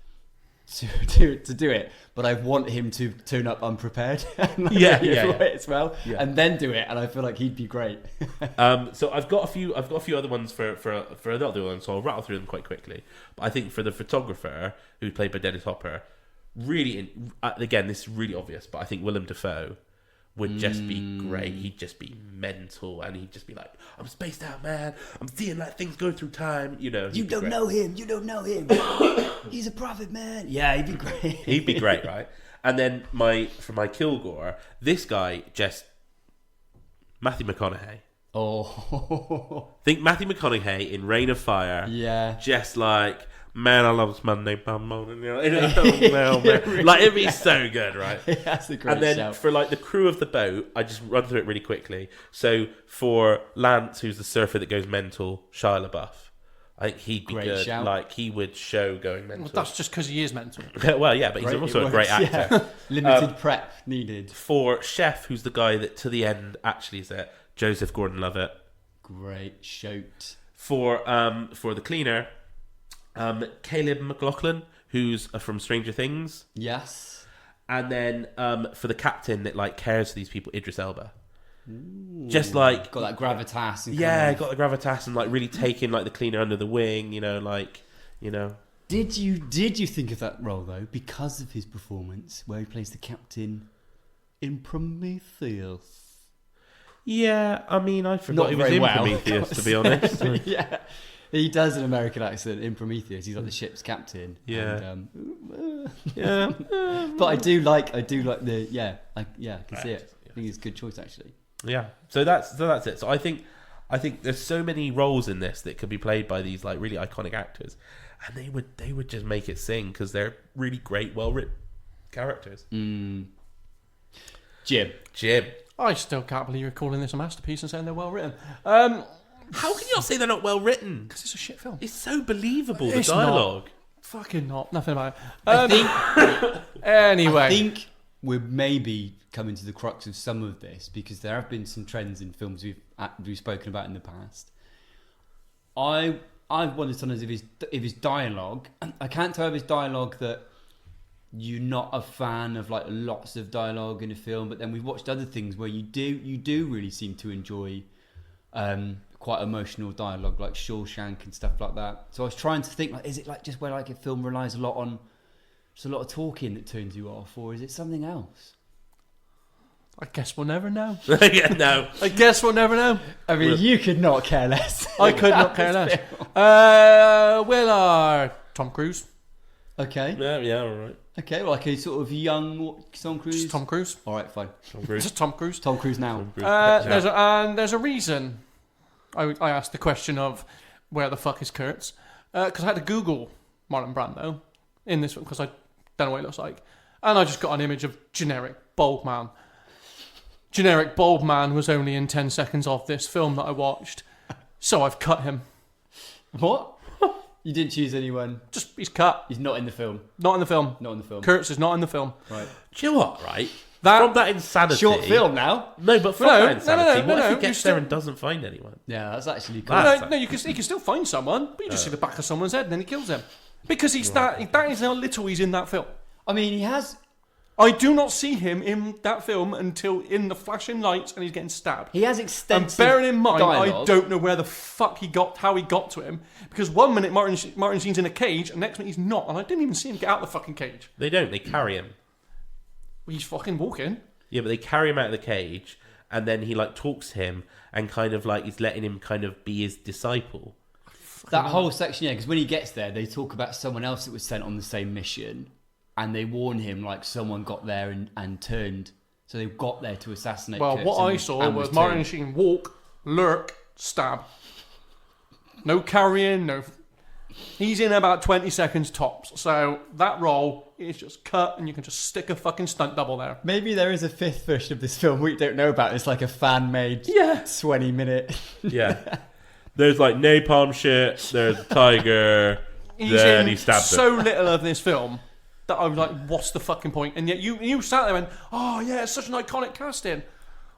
to do it, but I want him to turn up unprepared. As well, and then do it, and I feel like he'd be great. So I've got a few other ones for the other ones, so I'll rattle through them quite quickly. But I think for the photographer, who's played by Dennis Hopper, really, again, this is really obvious, but I think Willem Dafoe would just be great. He'd just be mental, and he'd just be like, I'm spaced out, man. I'm seeing like things go through time. You don't know him. He's a prophet, man. Yeah, he'd be great. He'd be great, right? And then for my Kilgore, this guy just Matthew McConaughey. Oh, Think Matthew McConaughey in Reign of Fire. Yeah, just like, man, I love this Monday. Like it'd be so good, right? That's a great And then shout. for like the crew of the boat, I just run through it really quickly. So for Lance, who's the surfer that goes mental, Shia LaBeouf. I think he'd be Great good. shout. Like he would show going mental. Well, that's just because he is mental. Well, yeah, but he's also a great actor. Yeah. Limited prep needed. For Chef, who's the guy that to the end actually is it, Joseph Gordon-Levitt. Great shout. For the cleaner, Caleb McLaughlin, who's from Stranger Things. Yes. And then for the captain that like cares for these people, Idris Elba. Ooh. Just like got that gravitas. And got the gravitas and like really taking like the cleaner under the wing. Did you think of that role though because of his performance where he plays the captain in Prometheus? Yeah, I mean I forgot he was in Prometheus to be honest. Yeah. He does an American accent in Prometheus. He's like the ship's captain. Yeah. And, but I do like the I can see it. I think it's a good choice actually. Yeah. So that's it. So I think there's so many roles in this that could be played by these like really iconic actors, and they would just make it sing because they're really great, well written characters. Jim. I still can't believe you're calling this a masterpiece and saying they're well written. How can you not say they're not well written? Because it's a shit film. It's so believable. It's the dialogue. Fucking not. Nothing about it. I think. Anyway, I think we're maybe coming to the crux of some of this because there have been some trends in films we've spoken about in the past. I wondered sometimes if his dialogue. I can't tell if his dialogue that you're not a fan of like lots of dialogue in a film, but then we've watched other things where you do really seem to enjoy quite emotional dialogue like Shawshank and stuff like that. So I was trying to think like, is it like just where like a film relies a lot on just a lot of talking that turns you off, or is it something else? I guess we'll never know. No. I guess we'll never know. I mean, you could not care less. I could not care less. Tom Cruise. Okay. Yeah, all right. Okay, well, like a sort of young Tom Cruise. Tom Cruise. All right, fine. Tom Cruise. Just Tom Cruise. Tom Cruise now. There's a reason I asked the question of where the fuck is Kurtz, because I had to Google Marlon Brando in this one because I don't know what he looks like, and I just got an image of generic bald man. Generic bald man was only in 10 seconds of this film that I watched, so I've cut him. What? You didn't choose anyone? Just he's cut. He's not in the film. Not in the film. Not in the film. Kurtz is not in the film. Right. Do you know what? Right. From that insanity. Short film now. No, but from that insanity, no, what if he gets there and doesn't find anyone? Yeah, that's actually cool. No, he can still find someone, but you just see the back of someone's head and then he kills him. Because that is how little he's in that film. I mean, he has I do not see him in that film until in the flashing lights and he's getting stabbed. He has extensive And bearing in mind, dialogue. I don't know where the fuck how he got to him. Because one minute Martin Sheen's in a cage, and next minute he's not. And I didn't even see him get out of the fucking cage. They don't. They carry him. He's fucking walking. Yeah, but they carry him out of the cage, and then he like talks to him, and kind of like he's letting him kind of be his disciple. That whole section, yeah, because when he gets there, they talk about someone else that was sent on the same mission, and they warn him like someone got there and turned. So they got there to assassinate. Well, Kurtz what I saw was Martin turned. Sheen walk, lurk, stab. No carrying, no. He's in about 20 seconds tops. So that role is just cut, and you can just stick a fucking stunt double there. Maybe there is a fifth version of this film we don't know about. It's like a fan-made 20-minute. Yeah. There's like napalm shit, there's a tiger, then he stabbed so him. little of this film that I was like, what's the fucking point? And yet you sat there and went, oh yeah, it's such an iconic casting.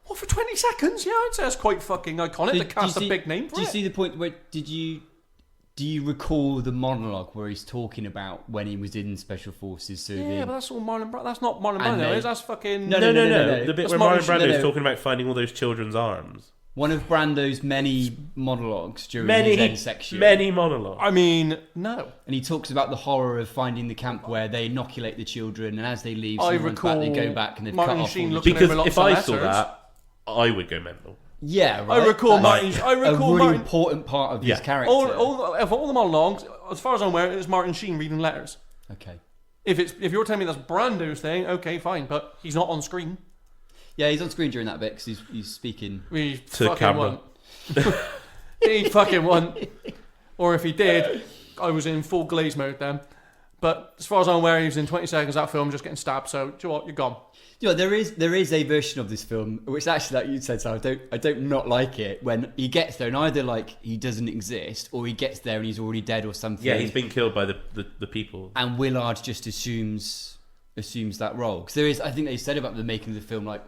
What, for 20 seconds? Yeah, I'd say it's quite fucking iconic to cast a big name for it. Do you see the point where do you recall the monologue where he's talking about when he was in Special Forces serving? Yeah, but that's all Marlon Brando. That's not Marlon And Brando, they- is that's fucking... No. The bit That's where Martin Marlon Brando's no. talking about finding all those children's arms. One of Brando's many monologues during his end section. Many monologues. I mean, no. And he talks about the horror of finding the camp where they inoculate the children, and as they leave, I someone runs back, they recall go back and they've Martin cut off Sheen all the looking children. Because over lots if I of saw letters. that, I would go mental. Yeah, right. I recall That's Martin... a really important part of his character. Of all the monologues, as far as I'm aware, it's Martin Sheen reading letters. Okay. If you're telling me that's Brando's thing, okay, fine, but he's not on screen. Yeah, he's on screen during that bit because he's speaking. We To the fucking camera. won't. He fucking won't. Or if he did, I was in full glaze mode then. But as far as I'm aware, he was in 20 seconds of that film just getting stabbed, so do you know what, you're gone. You know, there is a version of this film which actually, like you said, so I don't not like it when he gets there and either like he doesn't exist or he gets there and he's already dead or something. Yeah, he's been killed by the people. And Willard just assumes that role because there is. I think they said about the making of the film like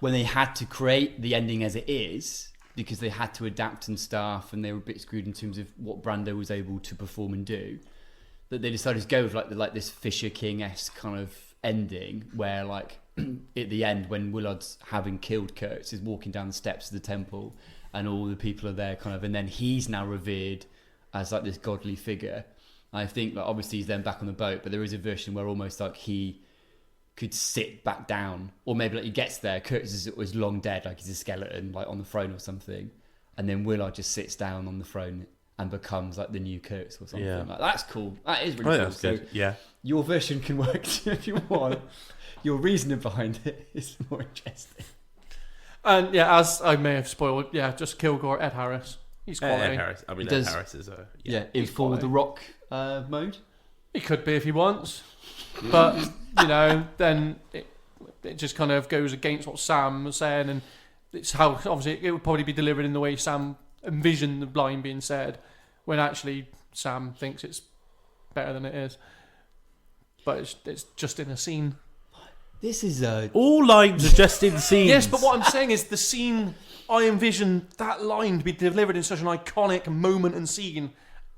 when they had to create the ending as it is because they had to adapt and stuff and they were a bit screwed in terms of what Brando was able to perform and do. That they decided to go with like this Fisher King-esque kind of ending where like at the end when Willard's having killed Kurtz is walking down the steps of the temple and all the people are there kind of and then he's now revered as like this godly figure. I think like obviously he's then back on the boat but there is a version where almost like he could sit back down or maybe like he gets there Kurtz was long dead like he's a skeleton like on the throne or something and then Willard just sits down on the throne and becomes like the new Kurtz or something. Yeah. Like, that's cool. That is I really think cool. that's good. So Yeah. your version can work too if you want. Your reasoning behind it is more interesting. And yeah, as I may have spoiled, yeah, just Kilgore, Ed Harris. He's quality. Ed Harris. I mean, Does- Ed Harris is a... Yeah, in he's full quality. The Rock mode. He could be if he wants. But, you know, then it just kind of goes against what Sam was saying and it's how, obviously, it would probably be delivered in the way Sam envisioned the line being said when actually Sam thinks it's better than it is. But it's just in a scene. This is All lines are just in scenes. Yes, but what I'm saying is the scene, I envision that line to be delivered in such an iconic moment and scene,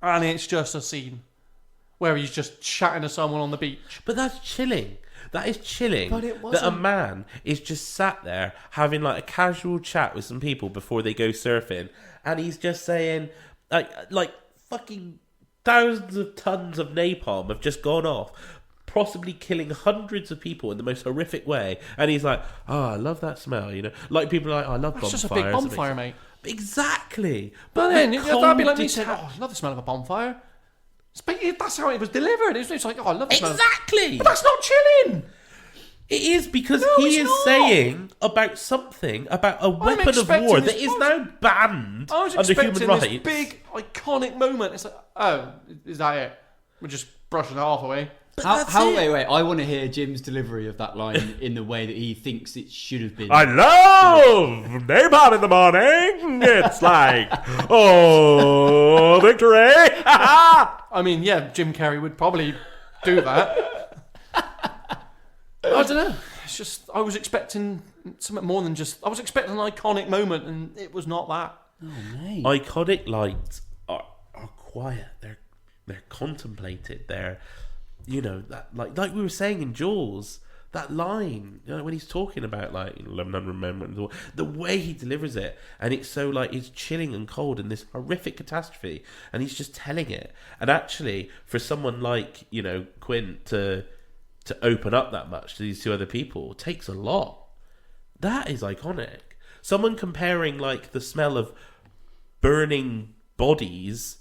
and it's just a scene where he's just chatting to someone on the beach. But that's chilling. That is chilling. But it that a wasn't. man is just sat there having like a casual chat with some people before they go surfing, and he's just saying, like fucking thousands of tons of napalm have just gone off, possibly killing hundreds of people in the most horrific way, and he's like, "Oh, I love that smell," you know. Like people are like, oh, "I love It's bonfires." just a big bonfire, mate. Exactly. But then the that'd be like me cold saying, "Oh, I love the smell of a bonfire." That's how it was delivered. It's like, "Oh, I love the smell." Exactly. But that's not chilling. It is because No, he it's is not. saying about something, about a weapon of expecting war this- that is now banned I was under human expecting rights. this big iconic moment. It's like, oh, is that it? We're just brushing it half away. But that's how it. wait, I want to hear Jim's delivery of that line in the way that he thinks it should have been. I love napalm in the morning. It's like, oh, victory! I mean, yeah, Jim Carrey would probably do that. I don't know. It's just, I was expecting something more than just, I was expecting an iconic moment, and it was not that. Oh, mate. Iconic lines are quiet. They're contemplated. They're, you know, that like we were saying in Jaws, That line, when he's talking about like remembering the way he delivers it, and it's so like it's chilling and cold in this horrific catastrophe, and he's just telling it. And actually, for someone like Quint to open up that much to these two other people takes a lot. That is iconic. Someone comparing like the smell of burning bodies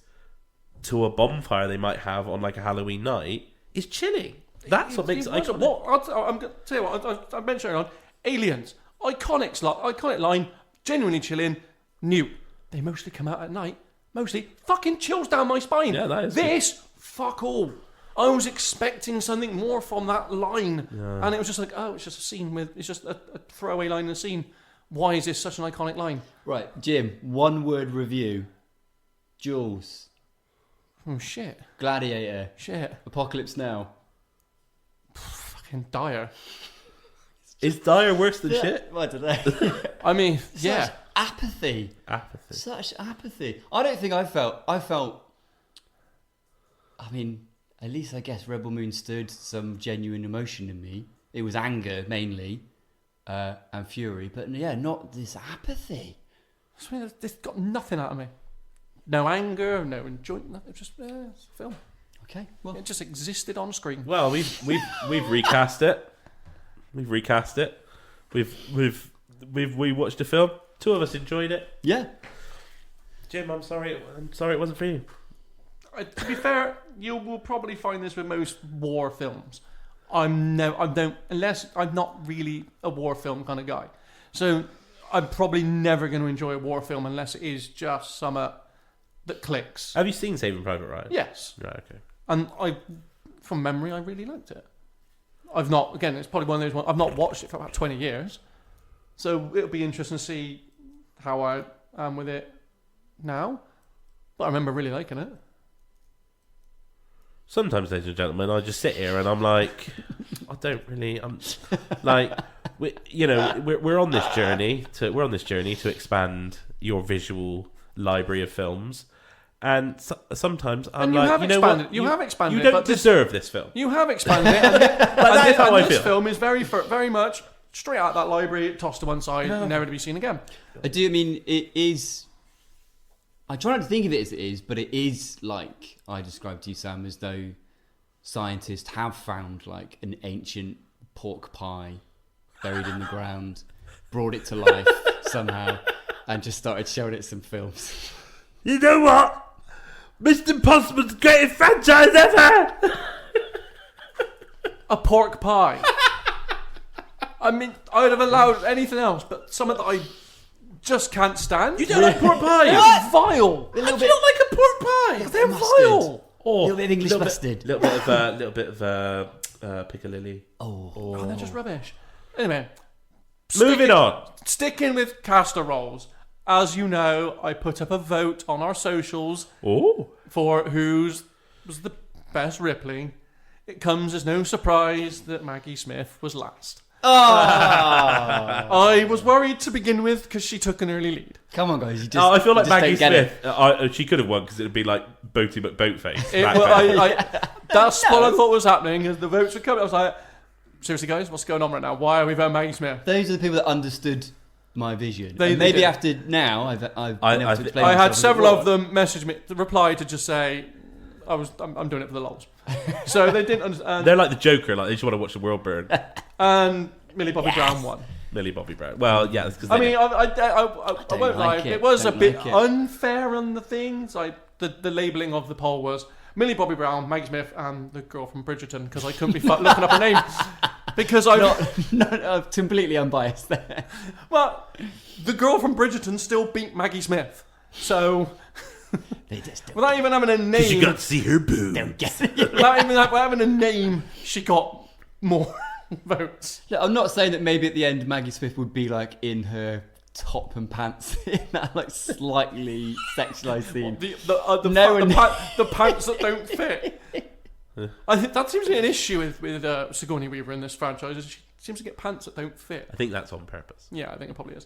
to a bonfire they might have on like a Halloween night is chilling. That's what makes it iconic. I'm going to tell you what, I mentioned earlier on, Aliens, iconic line, genuinely chilling, new. They mostly come out at night, mostly fucking chills down my spine. Yeah, that is this, good. Fuck all. I was expecting something more from that line, and it was just like, oh, it's just a scene it's just a throwaway line in a scene. Why is this such an iconic line? Right, Jim, one word review. Jules. Oh, shit. Gladiator. Shit. Apocalypse Now. Fucking dire. Is dire worse than shit? I don't know. I mean, Such apathy. Such apathy. I don't think I felt, I mean, at least I guess Rebel Moon stirred some genuine emotion in me. It was anger mainly, and fury, but yeah, not this apathy. I mean, this got nothing out of me. No anger, no enjoyment. Nothing. It's just it's a film. Okay, well, it just existed on screen. Well, we've recast it. We've recast it. We watched the film. Two of us enjoyed it. Yeah. Jim, I'm sorry it wasn't for you. To be fair, you will probably find this with most war films. Unless I'm not really a war film kind of guy. So I'm probably never going to enjoy a war film unless it is just something that clicks. Have you seen Saving Private Ryan? Yes. Right, okay. And from memory, I really liked it. I've not, again, it's probably one of those ones, I've not watched it for about 20 years. So it'll be interesting to see how I am with it now. But I remember really liking it. Sometimes, ladies and gentlemen, I just sit here and I'm like, I'm like, we're on this journey to expand your visual library of films, and sometimes I'm like, you have expanded. You don't deserve this film. You have expanded it. That's how I feel. This film is very much straight out of that library, tossed to one side, never to be seen again. I mean, it is. I try not to think of it as it is, but it is like I described to you, Sam, as though scientists have found like an ancient pork pie buried in the ground, brought it to life somehow, and just started showing it some films. You know what? Mr. Impossible's the greatest franchise ever! A pork pie. I mean, I would have allowed anything else, but something that I just can't stand. You don't like pork pie? It's vile. You don't like a pork pie? They're vile. A little bit of English mustard. Little bit of piccalilli. Oh, they're just rubbish. Anyway, moving on. Sticking with castor rolls. As you know, I put up a vote on our socials for whose was the best Ripley. It comes as no surprise that Maggie Smith was last. I was worried to begin with because she took an early lead. Come on, guys. I feel like Maggie Smith, she could have won because it would be like Boaty McBoatface. That's what I thought was happening as the votes were coming. I was like, seriously, guys, what's going on right now? Why are we voting Maggie Smith? Those are the people that understood my vision. Maybe after now, I've been able to explain. I had several of them message me, reply to just say, I'm doing it for the lols. So they didn't understand. They're like the Joker, like they just want to watch the world burn. And Millie Bobby Brown won. Millie Bobby Brown. Well, yeah, because I won't lie. It was a bit unfair on the things. The labelling of the poll was Millie Bobby Brown, Maggie Smith, and the girl from Bridgerton because I couldn't be looking up her name because not completely unbiased there. Well, the girl from Bridgerton still beat Maggie Smith, so. They just without even having a name, because you got to see her boobs. Without even having a name, she got more votes. Look, I'm not saying that maybe at the end Maggie Smith would be like in her top and pants in that like slightly sexualized scene. The pants that don't fit. I think that seems to be an issue with Sigourney Weaver in this franchise. She seems to get pants that don't fit. I think that's on purpose. Yeah, I think it probably is.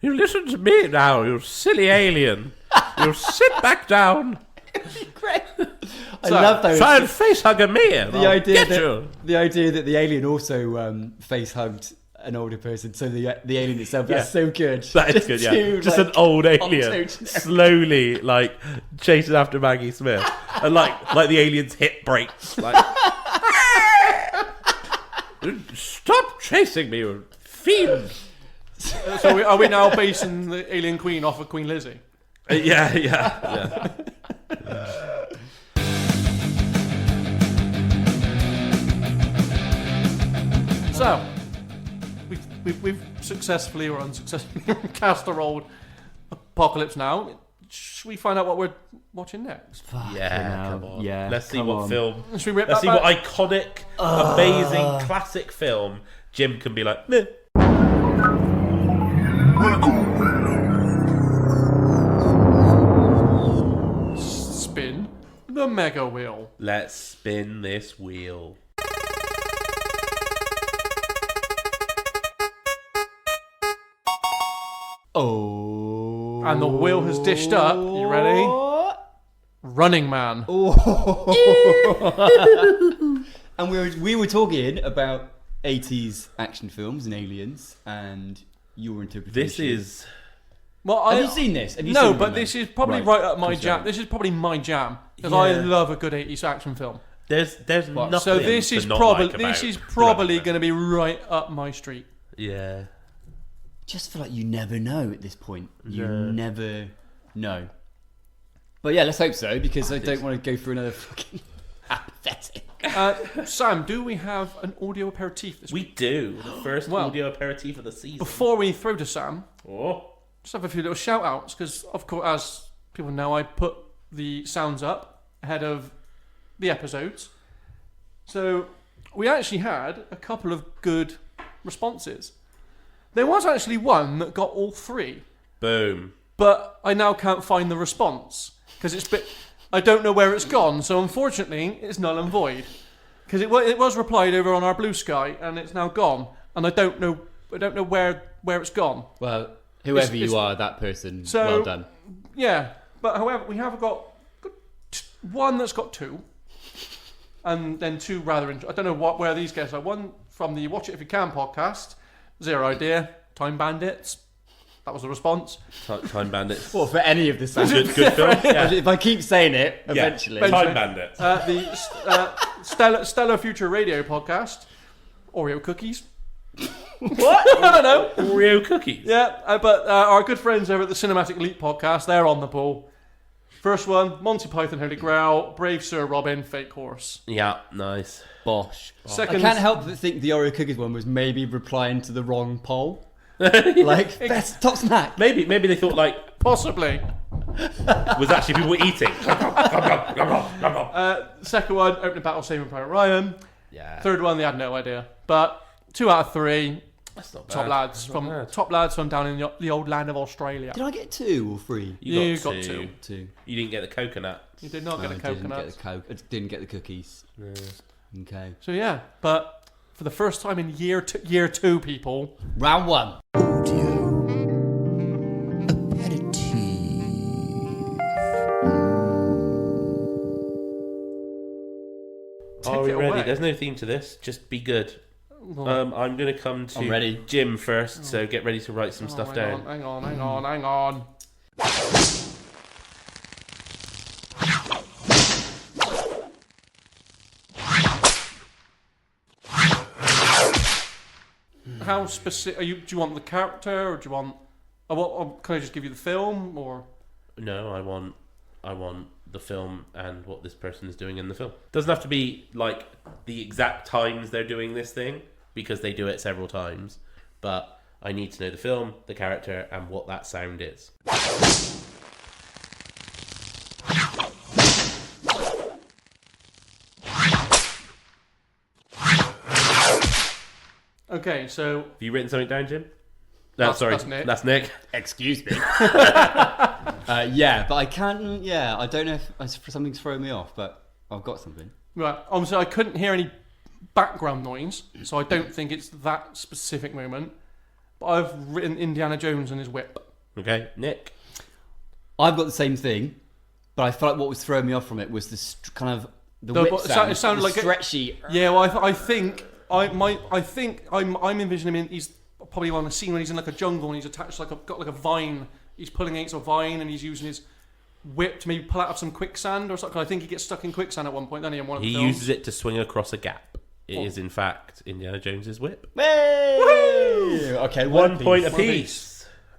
You listen to me now, you silly alien. You sit back down. Great. I love those. Try and face hug a man. The idea you. the idea that the alien also face hugged an older person, so the alien itself, that's so good. That is good, yeah. Just an old alien slowly like chasing after Maggie Smith, and like the alien's hip breaks. Like, stop chasing me, you fiend! So are we now basing the Alien Queen off of Queen Lizzie? Yeah. So, we've successfully or unsuccessfully cast our old Apocalypse Now. Should we find out what we're watching next? Yeah, come on. Yeah, let's see come what on. film. Should we rip Let's that see what back? iconic, amazing, classic film Jim can be like, meh. Spin the Mega Wheel. Let's spin this wheel. Oh. And the wheel has dished up. You ready? Running Man. And we were talking about 80s action films and aliens, and your interpretation. Have you seen this? Have you no, seen but Running this Man? is probably right up my Cool, jam. sorry. This is probably my jam because Yeah. I love a good 80s action film. There's nothing. So this is to not probably like about probably Running going to be right up my street. Man. Yeah. Just feel like you never know at this point. You No. never know. But yeah, let's hope so, because I don't want to go through another fucking apathetic. Sam, do we have an audio aperitif this We week? do. The first Well, audio aperitif of the season. Before we throw to Sam, Oh. just have a few little shout outs because, of course, as people know, I put the sounds up ahead of the episodes. So we actually had a couple of good responses. There was actually one that got all three, Boom. but I now can't find the response because I don't know where it's gone. So unfortunately, it's null and void because it was replied over on our Blue Sky and it's now gone, and I don't know where it's gone. Well, whoever It's- you are, that person, So- well done. Yeah, but however, we have got one that's got two, and then two rather. I don't know where these guys are. One from the Watch It If You Can podcast. Zero idea. Time Bandits. That was the response. Time Bandits. Well, for any of the sounds. Good film. Yeah. If I keep saying it, eventually. Yeah. Time Bandits. The Stellar Future Radio podcast. Oreo cookies. What? I don't know. Oreo cookies. Yeah, but our good friends over at the Cinematic Elite podcast, they're on the ball. First one, Monty Python Holy Grail, Brave Sir Robin, Fake Horse. Yeah, nice. Bosh. Second, I can't help but think the Oreo cookies one was maybe replying to the wrong poll. Like, best top snack. Maybe they thought like possibly. was actually people eating. Second one, Opening Battle, Saving Private Ryan. Yeah. Third one, they had no idea. But 2 out of 3, That's not bad. top lads That's not from bad. top lads from down in the old land of Australia. Did I get 2 or 3? You got got two. 2. You didn't get the coconut. You did not get a coconut. I didn't get the cookies. No. Okay. So yeah, but for the first time in year 2, people. Round 1. Audio Aperitif. Are we it ready? away. There's no theme to this. Just be good. Well, I'm going to come to I'm ready. Jim first, so get ready to write some stuff down. Hang on. How specific? Do you want the character, or do you want? Can I just give you the film, or? No, I want the film and what this person is doing in the film. Doesn't have to be like the exact times they're doing this thing, because they do it several times. But I need to know the film, the character, and what that sound is. Okay, so Have you written something down, Jim? No, That's- sorry, that's Nick. That's Nick. Excuse me. Yeah, but I can't. Yeah, I don't know if something's throwing me off, but I've got something. right, obviously I couldn't hear any background noise, so I don't think it's that specific moment. But I've written Indiana Jones and his whip. Okay, Nick. I've got the same thing, But I felt like what was throwing me off from it was the kind of the No, whip but sound. it sounded the like stretchy. Yeah, well, I think I'm envisioning him. He's probably on a scene when he's in like a jungle and he's attached got like a vine. He's pulling against a vine and he's using his whip to maybe pull out of some quicksand or something. I think he gets stuck in quicksand at one point, doesn't he? In one of the He films. uses it to swing across a gap. It is in fact Indiana Jones's whip. Hey! Okay, 1 point One apiece.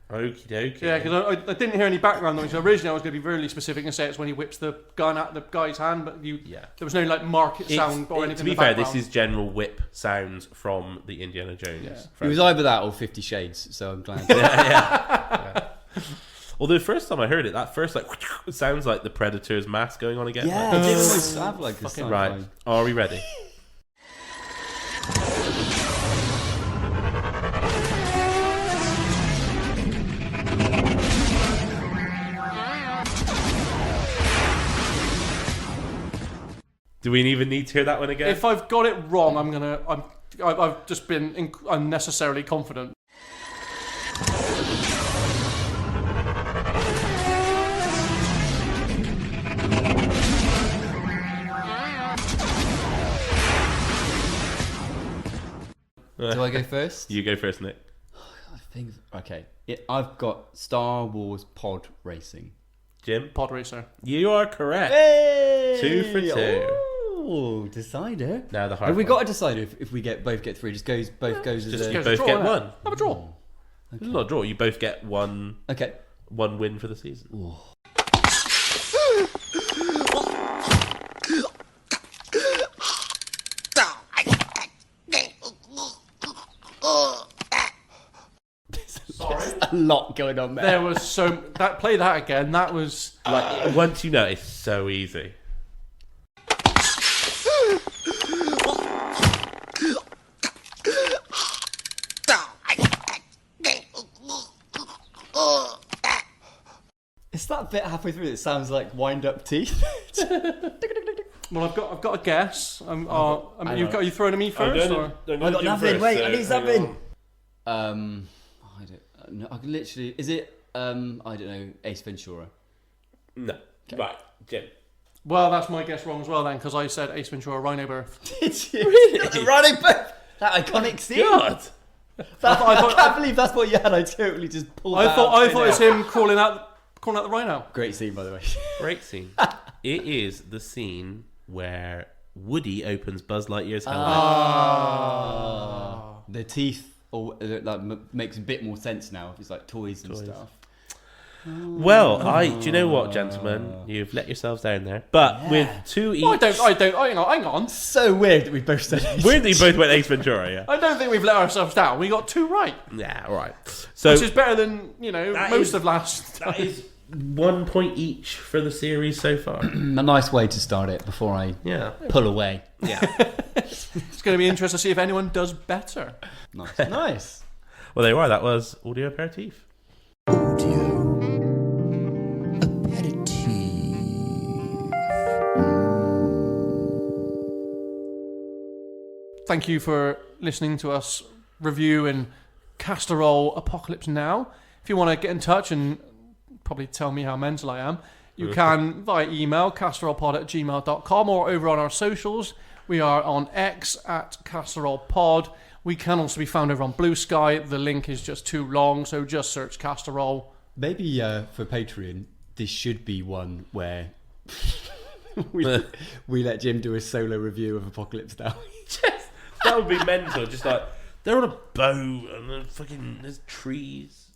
Okie dokie. Yeah, because I didn't hear any background noise. Originally, I was going to be really specific and say it's when he whips the gun out of the guy's hand, but there was no like market sound or anything. To be in the fair, background. this is general whip sounds from the Indiana Jones. Yeah. It was either that or 50 Shades, so I'm glad. yeah. Although the first time I heard it, that first like sounds like the Predator's mask going on again. Yeah, Like, it did almost have like a Fucking sci-fi. right. Are we ready? Do we even need to hear that one again? If I've got it wrong, I've just been unnecessarily confident. Do I go first? You go first, Nick. I think. Okay. I've got Star Wars pod racing. Jim? Pod racer. You are correct. Hey! 2 for 2. Oh, decider. Now the hard Have we one. got to decide if we both get 3? Just goes as Just a... you Goes both draw, get innit? one. Have a draw. It's not a draw. You both get one Okay. win for the season. Sorry. A lot going on there. There was play that again. That was Like once you know, it's so easy. It's that bit halfway through that sounds like wind-up teeth. well. I've got a guess. You throwing at me I'm first? gonna- Or? I'm gonna I got do nothing. first, Wait, so I need hang something. on. I don't. No, I can literally. Is it? I don't know. Ace Ventura. No. Right, Jim. Well, that's my guess wrong as well then, because I said Ace Ventura: Rhino Birth. Did you? Really? Running back. That iconic scene. God. I can't believe that's what you had. I totally just pulled. I thought it's him crawling out the rhino. Great scene, by the way. Great scene. It is the scene where Woody opens Buzz Lightyear's helmet. The teeth, makes a bit more sense now. It's like toys and stuff. Well, do you know what, gentlemen? You've let yourselves down there. But with 2 each... Oh, I don't. Hang on. So weird that we both said it. Weirdly, you both went Ace Ventura, yeah? I don't think we've let ourselves down. We got 2 right, Yeah, all right. So which is better than That most is- of last. that is 1 point each for the series so far. A nice way to start it before I Yeah. pull away. Yeah. It's going to be interesting to see if anyone does better. Nice. Nice. Well, there you are. That was Audio Aperitif. Audio Aperitif. Thank you for listening to us review and Castorol Apocalypse Now. If you want to get in touch and probably tell me how mental I am, you can via email, castorolpod@gmail.com, or over on our socials. We are on X at castorolpod. We can also be found over on Blue Sky. The link is just too long, so just search Castorol. Maybe for Patreon, this should be one where we let Jim do a solo review of Apocalypse Now. That would be mental. Just like, they're on a boat and then fucking there's trees.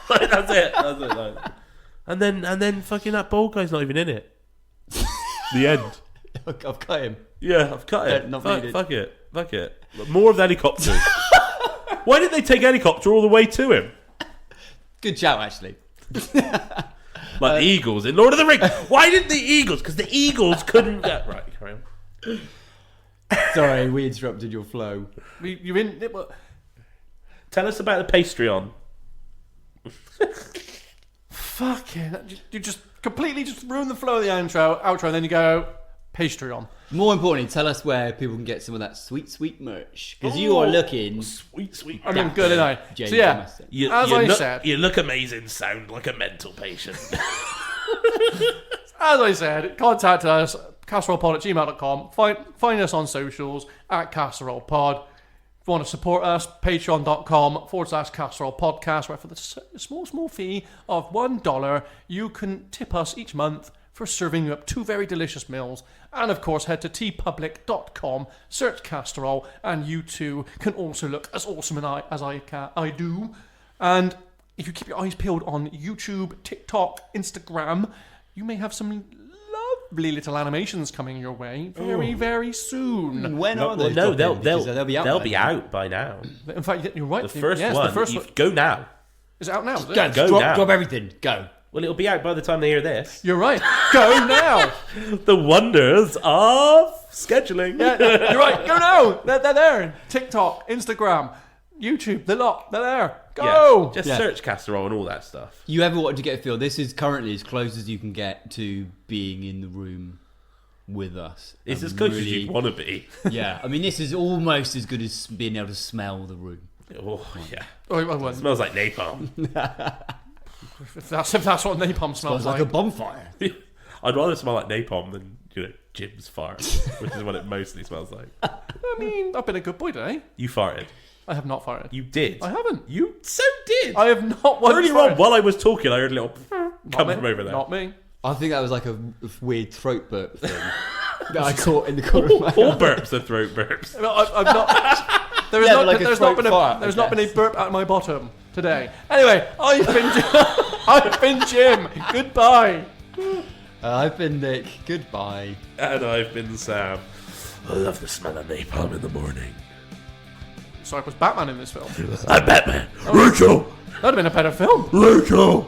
Like, that's it. Like. And then fucking that bald guy's not even in it. The end. I've cut him. Yeah, I've cut it. Not Fuck, needed. fuck it. More of the helicopters. Why didn't they take helicopter all the way to him? Good shout, actually. Like the Eagles in Lord of the Rings. Why didn't the Eagles? Because the Eagles couldn't get... Right, carry on. Sorry, we interrupted your flow. You're in... Tell us about the pastry on. Fucking... You just completely just ruin the flow of the outro, and then you go, pastry on. More importantly, tell us where people can get some of that sweet, sweet merch. Because you are looking... Sweet. I mean, good, didn't I? James, So yeah, I must say. as I said... You look amazing, sound like a mental patient. as I said, contact us, casserollepod@gmail.com. Find us on socials at casserollepod. If you want to support us, patreon.com/casserollepodcast, where for the small fee of $1, you can tip us each month for serving you up 2 very delicious meals. And of course, head to tpublic.com, search Casserole, and you too can also look as awesome as I do. And if you keep your eyes peeled on YouTube, TikTok, Instagram, you may have some lovely little animations coming your way very, very soon. When are they? No, dropping? Because they'll be out by now. In fact, you're right. The first one, go now. Is it out now? Is it? Go now. Drop everything. Go. Well, it'll be out by the time they hear this. You're right. Go now. The wonders of scheduling. Yeah, you're right. Go now. They're there. TikTok, Instagram, YouTube, they're there. Go. Yeah. Just search Casserole and all that stuff. You ever wanted to get a feel? This is currently as close as you can get to being in the room with us. It's as close as you want to be. Yeah, I mean, this is almost as good as being able to smell the room. Oh, yeah. It smells like napalm. If that's what napalm smells like a bonfire. I'd rather smell like napalm than, Jim's fart, which is what it mostly smells like. I mean, I've been a good boy today. You farted. I have not farted. You did. I haven't. You so did. I have not once Earlier on, while I was talking, I heard a little come from over there. Not me. I think that was like a weird throat burp thing that I caught in the corner of my All eye. burps are throat burps. I've not. There's not been a burp out of my bottom today. Anyway, I've been Jim. Goodbye. I've been Nick. Goodbye. And I've been Sam. I love the smell of napalm in the morning. Sorry, was Batman in this film? I'm Batman. Rachel. That'd have been a better film. Rachel.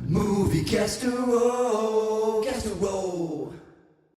Movie casserole, casserole.